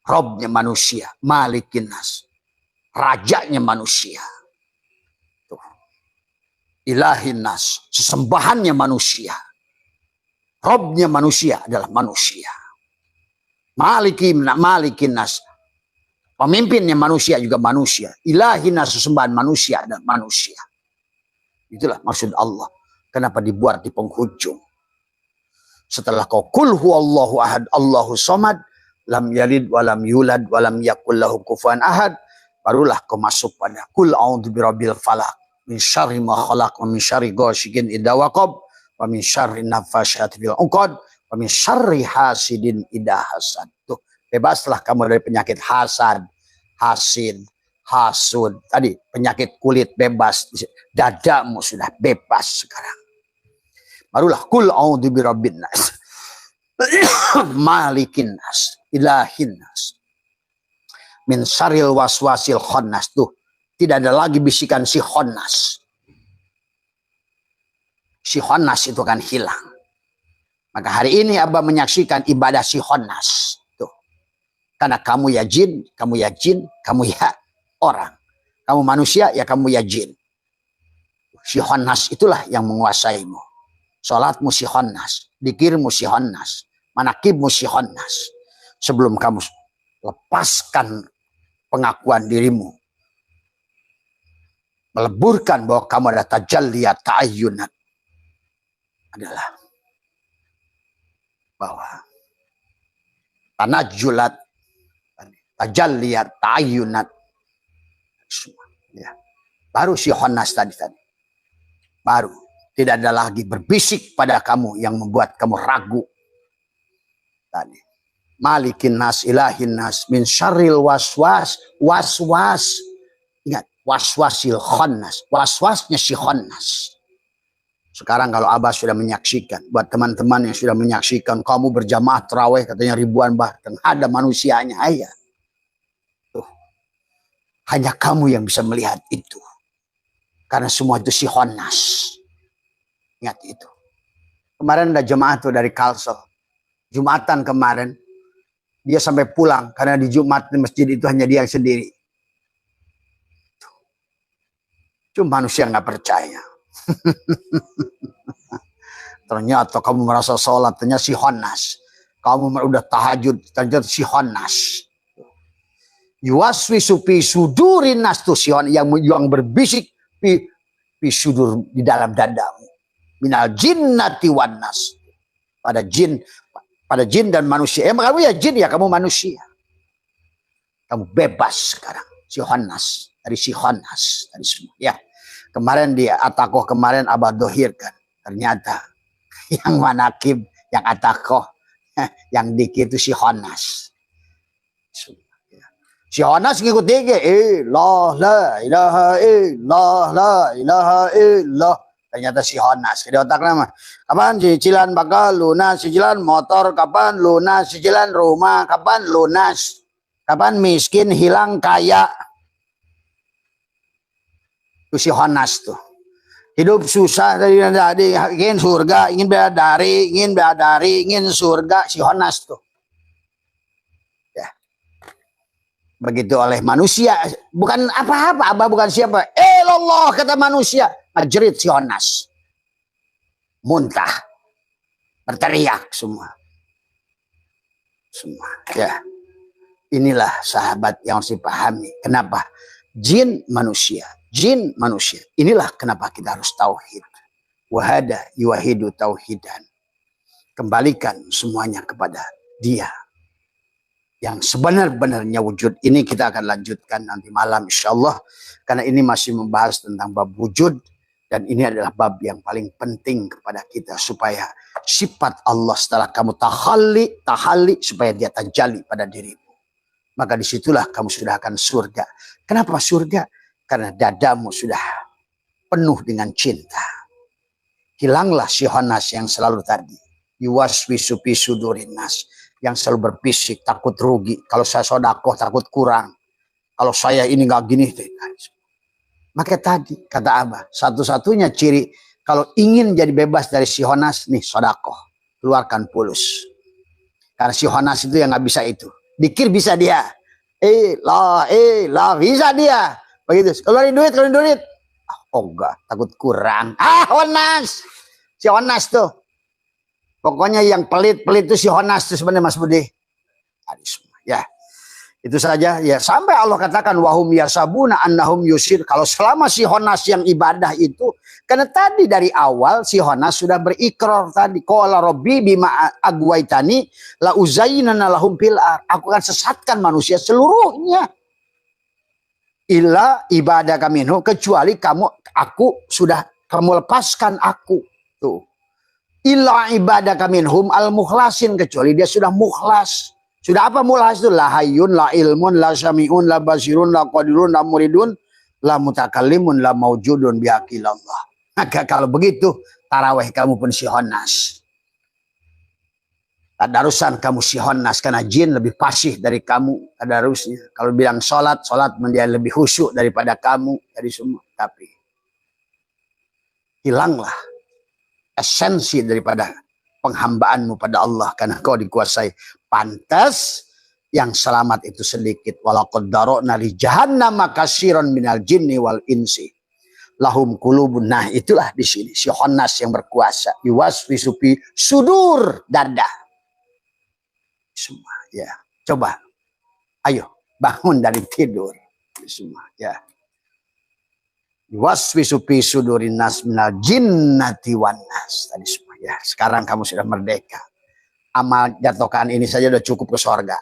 [SPEAKER 1] Robnya manusia, malikin nas. Rajanya manusia. Tuh. ilahin nas, sesembahannya manusia. Robnya manusia adalah manusia. Malikin nas, pemimpinnya manusia juga manusia. Ilahin nas, sesembahan manusia dan manusia. Itulah maksud Allah. Kenapa dibuat di penghujung? Setelah kau kul huwallahu ahad, Allahu somad, lam yalid walam yulad walam yakul lahu kufuwan ahad, barulah kau masuk pada kul a'udzu birabbil falaq min syarri ma khalaq wa min syarri ghasiqin idza waqab wa min syarri nafasyati fil 'uqad wa min syarri hasidin idza hasad. Tuh, bebaslah kamu dari penyakit hasad, hasid, hasud. Tadi penyakit kulit bebas, dadamu sudah bebas sekarang. Barulah kul a'udzu birabbin nas, malikin nas, ilahin nas, min syarril waswasil khannas. Tuh, tidak ada lagi bisikan si khannas. Si khannas itu akan hilang. Maka hari ini Abah menyaksikan ibadah si khannas. Tuh. Karena kamu ya jin, kamu ya jin, kamu ya orang. Kamu manusia, ya kamu ya jin. Si khannas itulah yang menguasaimu. Salatmu si khannas, dikirmu si khannas, manakibmu si khannas. Sebelum kamu lepaskan pengakuan dirimu, meleburkan bahwa kamu ada tajalliyat ta'ayyunat, adalah bahwa tanajjulat, tajalliyat ta'ayyunat, ya. Baru si khannas tadi. Baru tidak ada lagi berbisik pada kamu yang membuat kamu ragu. Tadi. Malikin nas, ilahin nas, min syarril waswas, waswas. Ingat, waswasil khannas, waswasnya si khannas. Sekarang kalau Abah sudah menyaksikan, buat teman-teman yang sudah menyaksikan, kamu berjamaah tarawih katanya ribuan bahkan ada manusianya, ayah. Tuh. Hanya kamu yang bisa melihat itu. Karena semua itu si khannas. Ingat itu. Kemarin ada jemaah tuh dari Kalsel. Jumatan kemarin. Dia sampai pulang. Karena di Jumat di masjid itu hanya dia yang sendiri. Cuma manusia nggak percaya. Ternyata kamu merasa sholat. Ternyata si khannas. Kamu udah tahajud. Ternyata si khannas. Yuwaswisu fi sudurin nas tuh si khannas. Yang berbisik fi sudur di dalam dadamu. Minal jinnati wan nas. Pada jin dan manusia. Kamu ya jin ya, kamu manusia. Kamu bebas sekarang. Si khannas. Dari si khannas. Dari semua. Ya. Kemarin di atakoh kemarin Abah dohirkan. Ternyata yang manakib, yang atakoh, yang dikit itu si khannas. Si khannas ngikut tiga. La ilaha illallah, la ilaha illallah. Ternyata si khannas. Di otak nama. Kapan cicilan bakal lunas? Cicilan motor kapan lunas? Cicilan rumah kapan lunas? Kapan miskin hilang kaya? Itu si khannas tuh. Hidup susah dari tadi, ingin surga, ingin bidadari, ingin surga, si khannas tuh. Ya. Begitu oleh manusia, bukan apa-apa, Abah bukan siapa. Allah kata manusia. Ajrit si khannas. Muntah. Berteriak semua. Semua. Ya. Inilah sahabat yang harus dipahami. Kenapa? Jin manusia. Jin manusia. Inilah kenapa kita harus tauhid. Wahada yuwahidu tauhidan. Kembalikan semuanya kepada dia. Yang sebenar-benarnya wujud. Ini kita akan lanjutkan nanti malam insyaAllah. Karena ini masih membahas tentang bab wujud. Dan ini adalah bab yang paling penting kepada kita. Supaya sifat Allah setelah kamu tahalli supaya dia tajalli pada dirimu. Maka disitulah kamu sudah akan surga. Kenapa surga? Karena dadamu sudah penuh dengan cinta. Hilanglah si khannas yang selalu tadi. Yuwaswisu fi sudurin nas. Yang selalu berbisik, takut rugi. Kalau saya sedekah takut kurang. Kalau saya ini nggak gini. Maka tadi kata Abah, satu-satunya ciri kalau ingin jadi bebas dari si khannas nih sedekah, keluarkan pulus. Karena si khannas itu yang nggak bisa itu. Dikir bisa dia. Lah bisa dia. Begitu. Keluarin duit. ogah, takut kurang. Honas. Si Honas tuh. Pokoknya yang pelit-pelit itu si Honas tuh sebenarnya Mas Budi. Ya. Itu saja ya, sampai Allah katakan wahum yasabuna annahum yusir. Kalau selama si Honas yang ibadah itu, karena tadi dari awal si Honas sudah berikrar tadi, qala rabbi bima agwaitani la uzayyinana lahum fil ardh. Aku akan sesatkan manusia seluruhnya. Illa ibadaka minhu, kecuali kamu lepaskan aku. Tuh. Illa ibadaka minhum al mukhlasin, kecuali dia sudah mukhlas. Sudah apa mukhlas itu? La hayyun, la ilmun, la syami'un, la basirun, la qadirun, la muridun, la mutakallimun, la maujudun bihaqilallah. Maka kalau begitu, taraweh kamu pun si Honas. Tadarusan kamu si Honas, karena jin lebih fasih dari kamu tadarusnya. Kalau bilang sholat dia lebih khusyuk daripada kamu, dari semua. Tapi hilanglah esensi daripada penghambaanmu pada Allah, karena kau dikuasai. Pantas yang selamat itu sedikit. Walaqad dara'na li jahannama katsiran minal jinni wal insi lahum qulubun. Nah, itulah di sini si Honas yang berkuasa. Yuwaswisu fi sudur, dada. Semua ya. Coba. Ayo bangun dari tidur. Semua ya. Yuwaswisu fi sudurin nas minal jinnati wan nas. Tadi semua ya. Sekarang kamu sudah merdeka. Amal jatuhkan ini saja udah cukup ke surga.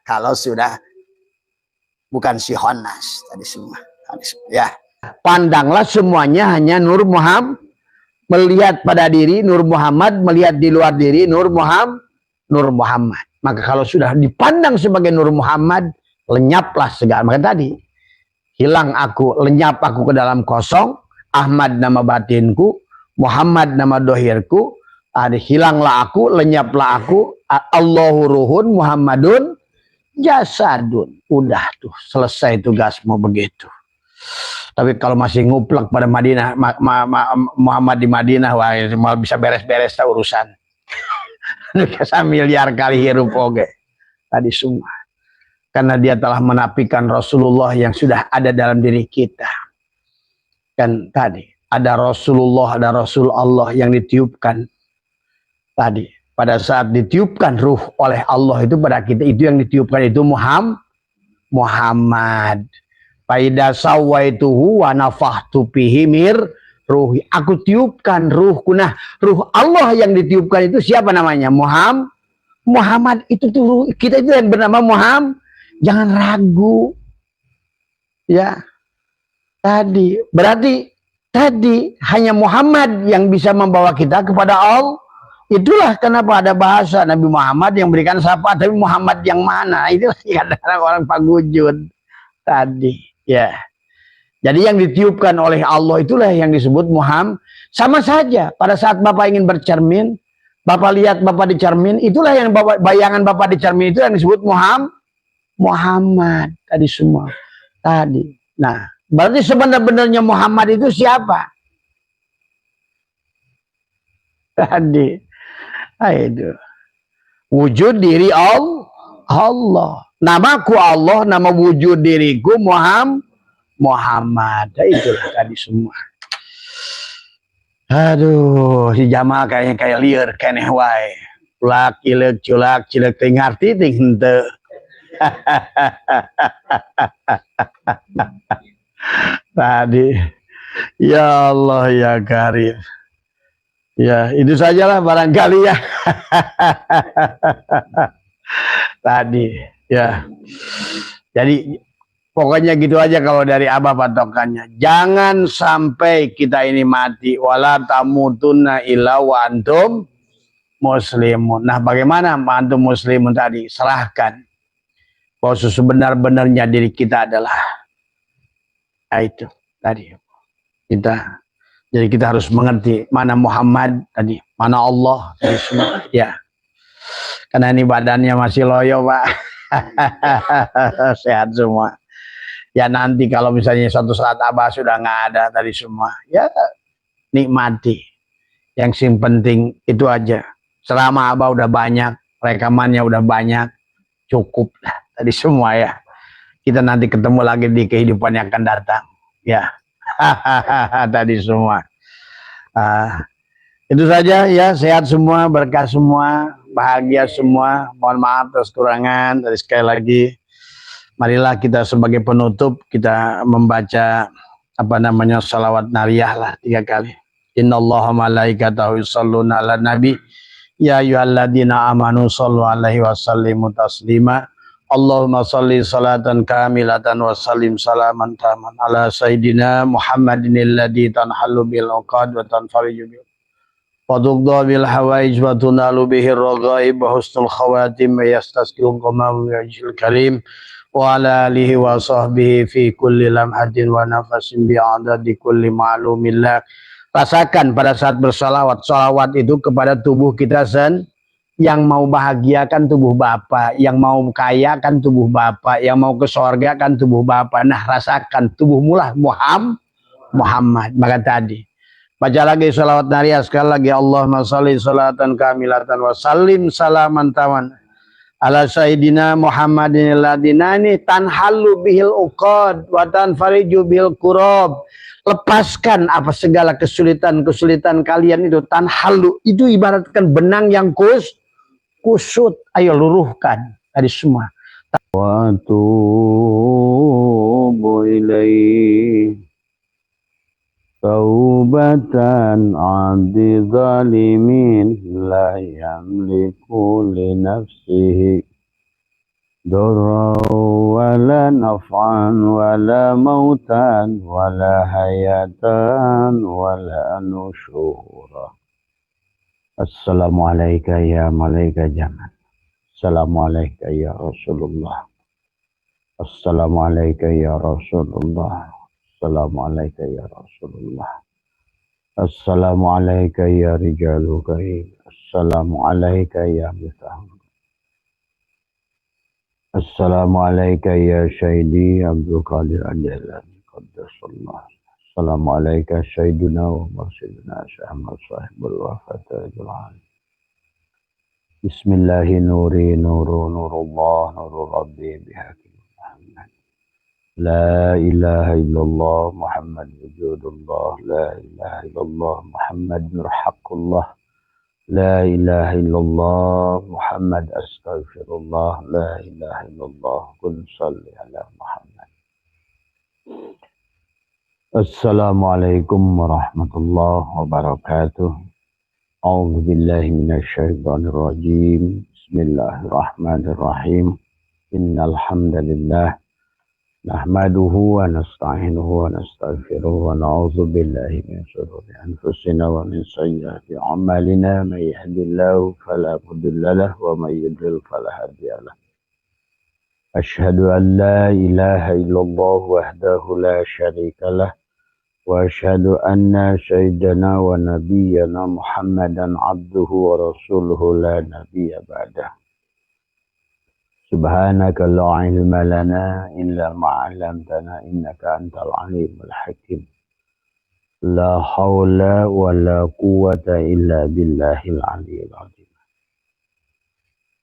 [SPEAKER 1] Kalau sudah bukan si Honas tadi semua. Ya. Pandanglah semuanya hanya Nur Muhammad. Melihat pada diri Nur Muhammad, melihat di luar diri Nur Muhammad. Maka kalau sudah dipandang sebagai Nur Muhammad, lenyaplah segala. Maka tadi hilang aku, lenyap aku ke dalam kosong. Ahmad nama batinku, Muhammad nama dohirku. Hilanglah aku, lenyaplah aku. Allahu ruhun, Muhammadun jasadun. Udah tuh, selesai tugasmu begitu. Tapi kalau masih nguplek pada Madinah, Muhammad di Madinah, wah mau bisa beres-beres urusan. Miliar kali hirup oge. Tadi semua. Karena dia telah menafikan Rasulullah yang sudah ada dalam diri kita. Kan tadi ada Rasulullah, ada Rasul Allah yang ditiupkan. Tadi pada saat ditiupkan ruh oleh Allah itu pada kita, itu yang ditiupkan itu Muhammad. Faida sawaituhu wa nafahtu fihi mir ruhi. Aku tiupkan ruhku. Nah, ruh Allah yang ditiupkan itu siapa namanya? Muhammad. Itu tuh ruh kita itu yang bernama Muhammad. Jangan ragu. Ya. Tadi berarti tadi hanya Muhammad yang bisa membawa kita kepada Allah. Itulah kenapa ada bahasa Nabi Muhammad yang berikan syafaat, tapi Muhammad yang mana? Itulah kadang orang pagujud tadi, ya. Jadi yang ditiupkan oleh Allah itulah yang disebut Muhammad. Sama saja pada saat Bapak ingin bercermin, Bapak lihat Bapak di cermin, itulah yang bayangan Bapak di cermin itu yang disebut Muhammad tadi semua. Tadi. Nah, berarti sebenarnya Muhammad itu siapa? Tadi. Aduh. Wujud diri Allah. Namaku Allah, nama wujud diriku Muhammad. Itulah tadi semua. Aduh, si Jamal kayaknya kayak liar keneh wae. Ulak cilek culak cilek teu ngarti teh henteu. Tadi. Ya Allah ya Karim. Ya, itu sajalah barangkali ya. Tadi, ya. Jadi, pokoknya gitu aja kalau dari Abah patokannya. Jangan sampai kita ini mati. Wala tamutunna illa wa antum muslimun. Nah, bagaimana antum muslimun tadi? Serahkan. Bahwa sebenar-benarnya diri kita adalah. Nah, itu tadi. Jadi kita harus mengerti mana Muhammad tadi, mana Allah tadi semua. Ya. Karena ini badannya masih loyo, Pak. Sehat semua. Ya nanti kalau misalnya suatu saat Abah sudah nggak ada tadi semua, ya nikmati. Yang penting itu aja. Selama Abah udah banyak, rekamannya udah banyak, cukup lah tadi semua ya. Kita nanti ketemu lagi di kehidupan yang akan datang. Ya. tadi semua. Itu saja ya, sehat semua, berkah semua, bahagia semua. Mohon maaf atas kekurangan. Dari sekali lagi, marilah kita sebagai penutup kita membaca salawat nariyah lah 3 kali. Innallaha malaikatahu yusholluna 'alan nabi ya ayyuhalladzina amanu shollu 'alaihi wa sallimu taslima. Allahumma sholli salatan kamilatan wa sallim salaman taman ala sayyidina Muhammadin alladzi tanhallu bil 'uqad wa tanfariju bil Fadugda bil hawaij wa tunalu bihir raghaib wa husnul khawatim wa yastasqil qamam wa yajil karim wa ala alihi wa sahbihi fi kulli lamhatin wa nafasin bi'adadi kulli ma'lumillah. Rasakan pada saat bersalawat, salawat itu kepada tubuh kita yang mau bahagiakan tubuh Bapak, yang mau kaya kan tubuh Bapak, yang mau ke surga kan tubuh Bapak. Nah, rasakan tubuhmu lah Muhammad. Maka tadi baca lagi salawat nariyah sekali lagi. Allahumma sholli salatan kamilatan wa sallim salaman taman ala sayyidina Muhammadin alladina ini tanhalu bihil uqad wa tanfariju bihil kurab. Lepaskan apa segala kesulitan-kesulitan kalian itu. Tanhalu itu ibaratkan benang yang kusut. Ayo luruhkan dari semua. Wa tubu ilaih taubatan abdi zalimin la yamliku li nafsihi darra wala naf'an wala mautan wala hayatan wala nusyura. Assalamualaikum ya malaikat zaman. Assalamualaikum ya Rasulullah. Assalamualaikum ya Rasulullah. Assalamualaikum ya Rasulullah. Assalamualaikum ya rijalul karim. Assalamualaikum ya mutahhar. Assalamualaikum ya Syahidi Abdul Qadir Al-Jailani Qaddasallah. Assalamualaikum Sayyiduna wa Mursiduna Syahmad Sahibul Wafatajul Alim. Bismillahi nuri nuru nurullah nuru rabbi bihakim Muhammad. La ilaha illallah Muhammad wujudullah. La ilaha illallah Muhammad nurhaqullah. La ilaha illallah Muhammad astaghfirullah. La ilaha illallah kun salli ala Muhammad. Assalamualaikum warahmatullahi wabarakatuh. A'udzu billahi minasyaitonir rajim. Bismillahirrahmanirrahim. Innal hamdalillah nahmaduhu wa nasta'inuhu wa nastaghfiruh wa na'udzu billahi min shururi anfusina wa min sayyiati a'malina. May yahdihillahu fala mudilla lahu wa may yudlil fala hadiya lahu. Asyhadu an la ilaha illallah wahdahu la syarika lah wa asyhadu anna sayyidana wa nabiyyana Muhammadan abduhu wa rasuluhu la nabiyya ba'dah. Subhanaka la ilma lana illa ma 'allamtana innaka antal alimul hakim. La haula wa la quwwata illa billahil aliyyil azim.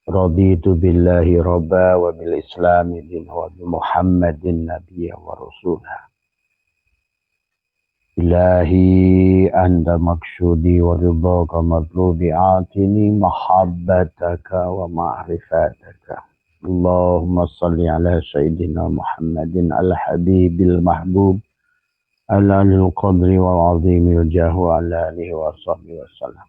[SPEAKER 1] Raditu billahi rabba wa bil islami din wa bi Muhammadin nabiyya wa rasulah. Ilahi anta maksudi wa ridhaka matlubi atini mahabbataka wa ma'rifataka. Allahumma salli ala sayyidina Muhammadin al-habibil mahbub al-alil qadri wal-azimil jahu ala alihi wa sahbihi wa sallam.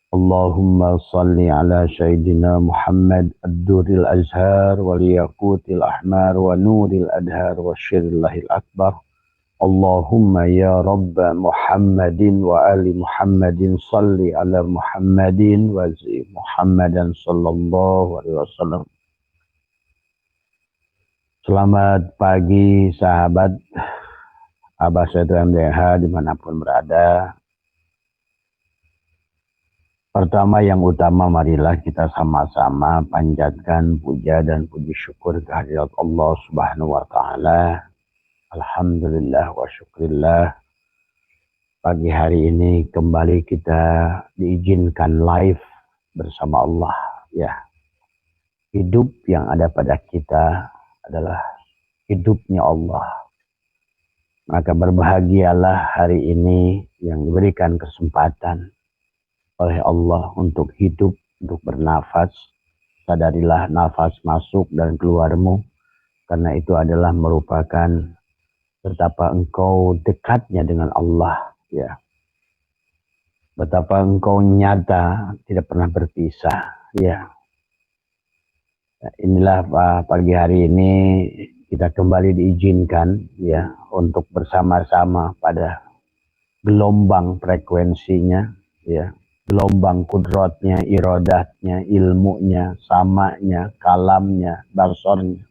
[SPEAKER 1] Allahumma salli ala sayyidina Muhammad ad-duril azhar wal yaqutil ahmar wa nuril adhar wa syirillahil akbar. Allahumma ya Rabba Muhammadin wa ali Muhammadin salli ala Muhammadin wa zi Muhammadan sallallahu alaihi wasallam. Selamat pagi sahabat Abah Setu MDH dimanapun berada. Pertama yang utama marilah kita sama-sama panjatkan puja dan puji syukur kehadirat Allah Subhanahu wa taala. Alhamdulillah wa syukrillah. Pagi hari ini kembali kita diizinkan live bersama Allah ya. Hidup yang ada pada kita adalah hidupnya Allah. Maka berbahagialah hari ini yang diberikan kesempatan oleh Allah untuk hidup, untuk bernafas. Sadarilah nafas masuk dan keluarmu, karena itu adalah merupakan betapa engkau dekatnya dengan Allah, ya. Betapa engkau nyata, tidak pernah berpisah, ya. Inilah pagi hari ini kita kembali diizinkan, ya, untuk bersama-sama pada gelombang frekuensinya, ya, gelombang kudratnya, iradatnya, ilmunya, samanya, kalamnya, basornya.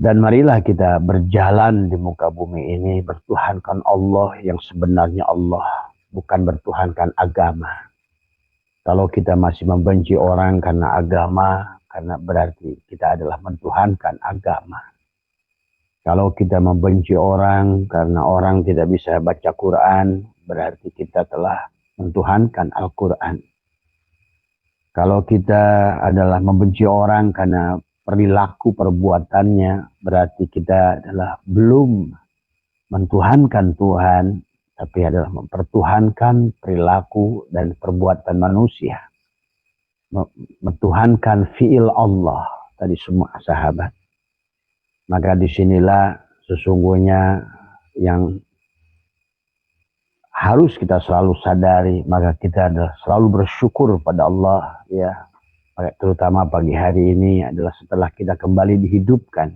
[SPEAKER 1] Dan marilah kita berjalan di muka bumi ini bertuhankan Allah yang sebenarnya Allah, bukan bertuhankan agama. Kalau kita masih membenci orang karena agama, karena berarti kita adalah mentuhankan agama. Kalau kita membenci orang karena orang tidak bisa baca Quran, berarti kita telah mentuhankan Al-Quran. Kalau kita adalah membenci orang karena perilaku perbuatannya, berarti kita adalah belum mentuhankan Tuhan, tapi adalah mempertuhankan perilaku dan perbuatan manusia. Mentuhankan fi'il Allah tadi semua sahabat. Maka disinilah sesungguhnya yang harus kita selalu sadari, maka kita adalah selalu bersyukur pada Allah, ya. Terutama pagi hari ini adalah setelah kita kembali dihidupkan.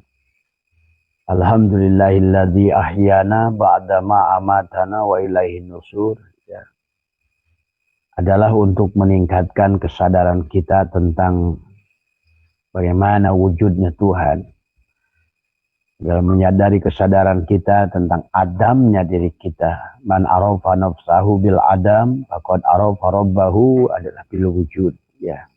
[SPEAKER 1] Alhamdulillahilladzi ahyana ba'da ma amatana wa ilaihin nusur, ya. Adalah untuk meningkatkan kesadaran kita tentang bagaimana wujudnya Tuhan. Dalam menyadari kesadaran kita tentang adamnya diri kita. Man arafa nafsahu bil adam faqad arafa rabbahu adalah bil wujud, ya.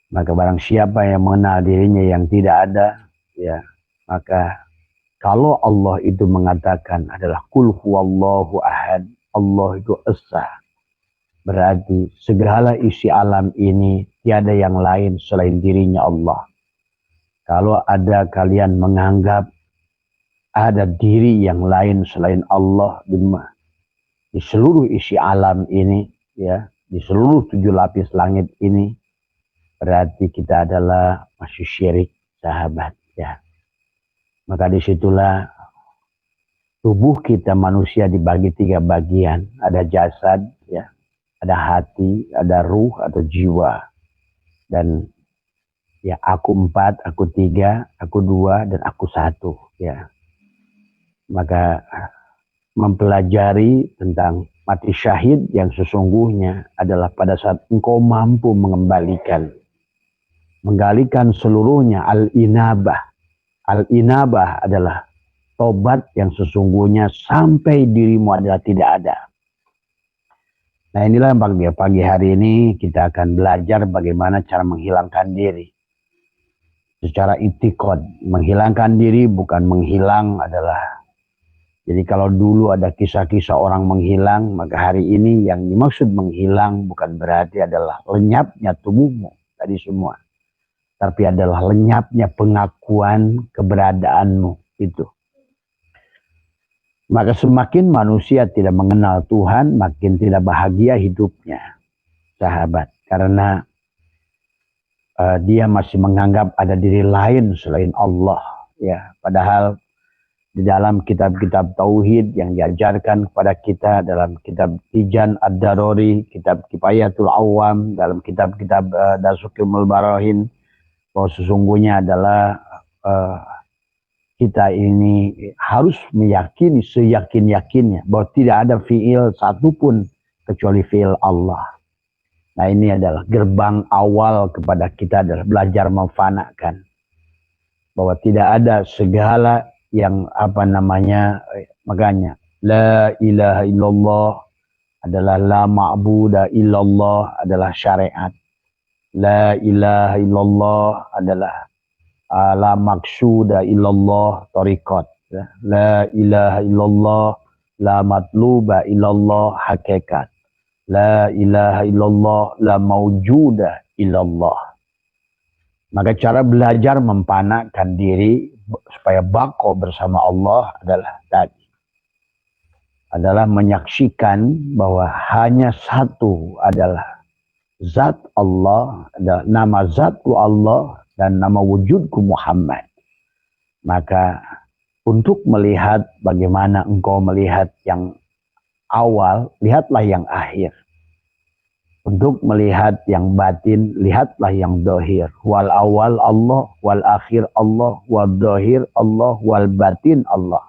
[SPEAKER 1] Maka barang siapa yang mengenal dirinya yang tidak ada, ya, maka kalau Allah itu mengatakan adalah kul huwallahu ahad, Allah itu esa, berarti segala isi alam ini tiada yang lain selain dirinya Allah. Kalau ada kalian menganggap ada diri yang lain selain Allah di seluruh isi alam ini, ya, di seluruh 7 lapis langit ini, berarti kita adalah masih syirik, sahabat, ya. Maka disitulah tubuh kita manusia dibagi 3 bagian. Ada jasad, ya, ada hati, ada ruh atau jiwa. Dan ya, aku 4, aku 3, aku 2, dan aku 1, ya. Maka mempelajari tentang mati syahid yang sesungguhnya adalah pada saat engkau mampu menggalikan seluruhnya al-inabah. Al-inabah adalah tobat yang sesungguhnya sampai dirimu adalah tidak ada. Nah, inilah pagi hari ini kita akan belajar bagaimana cara menghilangkan diri. Secara itikad, menghilangkan diri bukan menghilang adalah. Jadi kalau dulu ada kisah-kisah orang menghilang, maka hari ini yang dimaksud menghilang bukan berarti adalah lenyapnya tubuhmu tadi semua. Tapi adalah lenyapnya pengakuan keberadaanmu itu. Maka semakin manusia tidak mengenal Tuhan, makin tidak bahagia hidupnya, sahabat. Karena dia masih menganggap ada diri lain selain Allah, ya. Padahal di dalam kitab-kitab tauhid yang diajarkan kepada kita dalam kitab Tijan Ad-Darori, kitab Kifayatul Awam, dalam kitab-kitab Dasukimul Barahin, bahwa sesungguhnya adalah kita ini harus meyakini seyakin-yakinnya bahwa tidak ada fiil satupun kecuali fiil Allah. Nah, ini adalah gerbang awal kepada kita adalah belajar memfanakan. Bahwa tidak ada segala yang makanya la ilaha illallah adalah la ma'buda illallah adalah syariat. La ilaha illallah adalah la maksuda illallah tariqat. La ilaha illallah la matluba illallah hakikat. La ilaha illallah la mawjuda illallah. Maka cara belajar mempanakkan diri supaya bako bersama Allah adalah menyaksikan bahwa hanya satu adalah zat Allah, adalah nama zatku Allah dan nama wujudku Muhammad. Maka untuk melihat bagaimana engkau melihat yang awal, lihatlah yang akhir. Untuk melihat yang batin, lihatlah yang dohir. Wal awal Allah, wal akhir Allah, wal dohir Allah, wal batin Allah.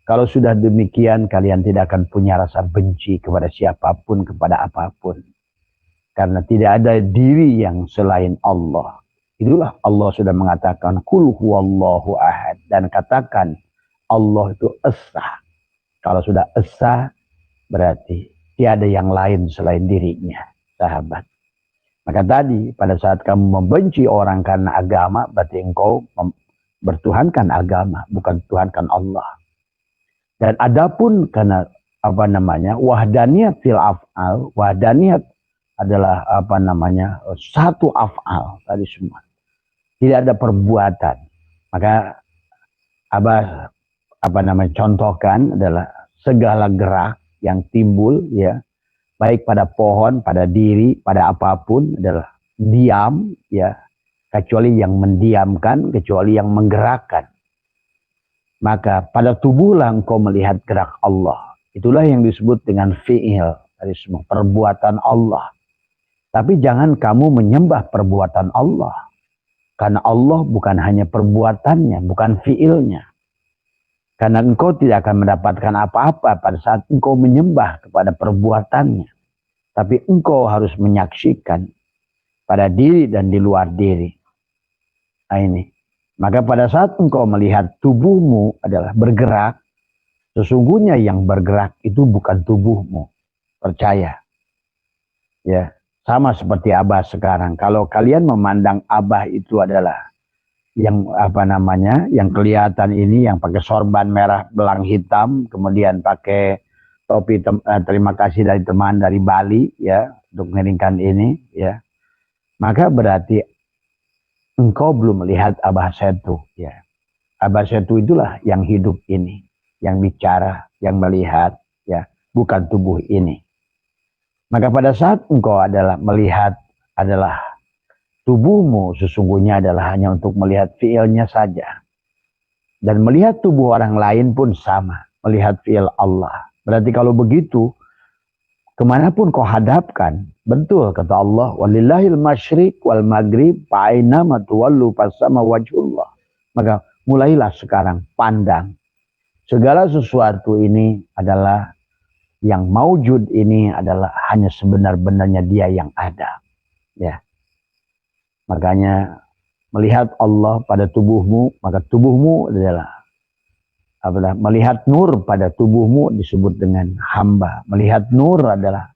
[SPEAKER 1] Kalau sudah demikian, kalian tidak akan punya rasa benci kepada siapapun, kepada apapun. Karena tidak ada diri yang selain Allah. Itulah Allah sudah mengatakan, Qul huwallahu ahad. Dan katakan, Allah itu esa. Kalau sudah esa, berarti tiada yang lain selain dirinya. Sahabat. Maka tadi pada saat kamu membenci orang karena agama, berarti engkau bertuhankan agama, bukan tuhankan Allah. Dan adapun karena wahdaniyat fil af'al, wahdaniyat adalah satu af'al tadi semua. Tidak ada perbuatan. Maka contohkan adalah segala gerak yang timbul ya, baik pada pohon, pada diri, pada apapun adalah diam ya, kecuali yang mendiamkan, kecuali yang menggerakkan. Maka pada tubuhlah engkau melihat gerak Allah. Itulah yang disebut dengan fi'il, dari semua perbuatan Allah. Tapi jangan kamu menyembah perbuatan Allah. Karena Allah bukan hanya perbuatannya, bukan fi'ilnya. Karena engkau tidak akan mendapatkan apa-apa pada saat engkau menyembah kepada perbuatannya. Tapi engkau harus menyaksikan pada diri dan di luar diri. Nah ini. Maka pada saat engkau melihat tubuhmu adalah bergerak, sesungguhnya yang bergerak itu bukan tubuhmu. Percaya. Ya, sama seperti Abah sekarang. Kalau kalian memandang Abah itu adalah yang yang kelihatan ini, yang pakai sorban merah belang hitam, kemudian pakai topi terima kasih dari teman dari Bali ya untuk mengiringkan ini ya, maka berarti engkau belum melihat Abah Setu ya. Abah Setu itulah yang hidup ini, yang bicara, yang melihat ya, bukan tubuh ini. Maka pada saat engkau adalah melihat adalah tubuhmu, sesungguhnya adalah hanya untuk melihat fiilnya saja. Dan melihat tubuh orang lain pun sama, melihat fiil Allah. Berarti kalau begitu, kemanapun kau hadapkan, betul kata Allah, walillahil masyriq wal maghrib fa'aina ma tuwallu fasama wajhullah. Maka mulailah sekarang pandang. Segala sesuatu ini adalah yang maujud ini adalah hanya sebenar-benarnya Dia yang ada. Ya. Makanya melihat Allah pada tubuhmu, maka tubuhmu adalah melihat nur pada tubuhmu disebut dengan hamba. Melihat nur adalah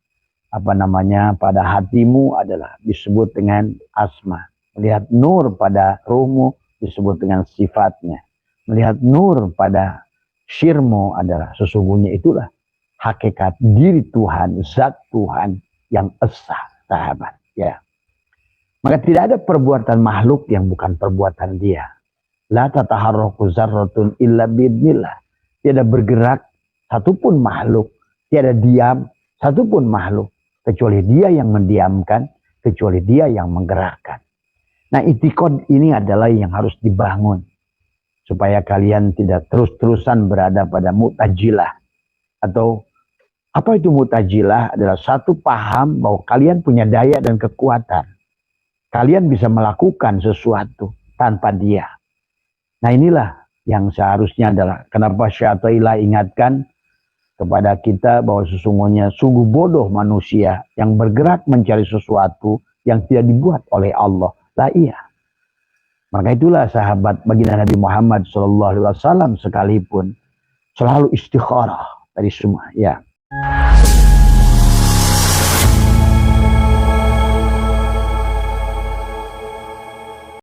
[SPEAKER 1] pada hatimu adalah disebut dengan asma. Melihat nur pada ruhmu disebut dengan sifatnya. Melihat nur pada syirmu adalah sesungguhnya itulah hakikat diri Tuhan, zat Tuhan yang esa, sahabat. Ya. Maka tidak ada perbuatan makhluk yang bukan perbuatan Dia. La tataharraku zarratun illa biidznillah. Tiada bergerak satupun makhluk, tiada diam satupun makhluk, kecuali Dia yang mendiamkan, kecuali Dia yang menggerakkan. Nah, itikad ini adalah yang harus dibangun supaya kalian tidak terus-terusan berada pada mu'tazilah. Atau apa itu mu'tazilah? Adalah satu paham bahwa kalian punya daya dan kekuatan. Kalian bisa melakukan sesuatu tanpa Dia. Nah, inilah yang seharusnya adalah kenapa Syaitanillah ingatkan kepada kita bahwa sesungguhnya sungguh bodoh manusia yang bergerak mencari sesuatu yang tidak dibuat oleh Allah. Lah iya. Maka itulah sahabat baginda Nabi Muhammad SAW sekalipun selalu istikharah dari semua. Ya.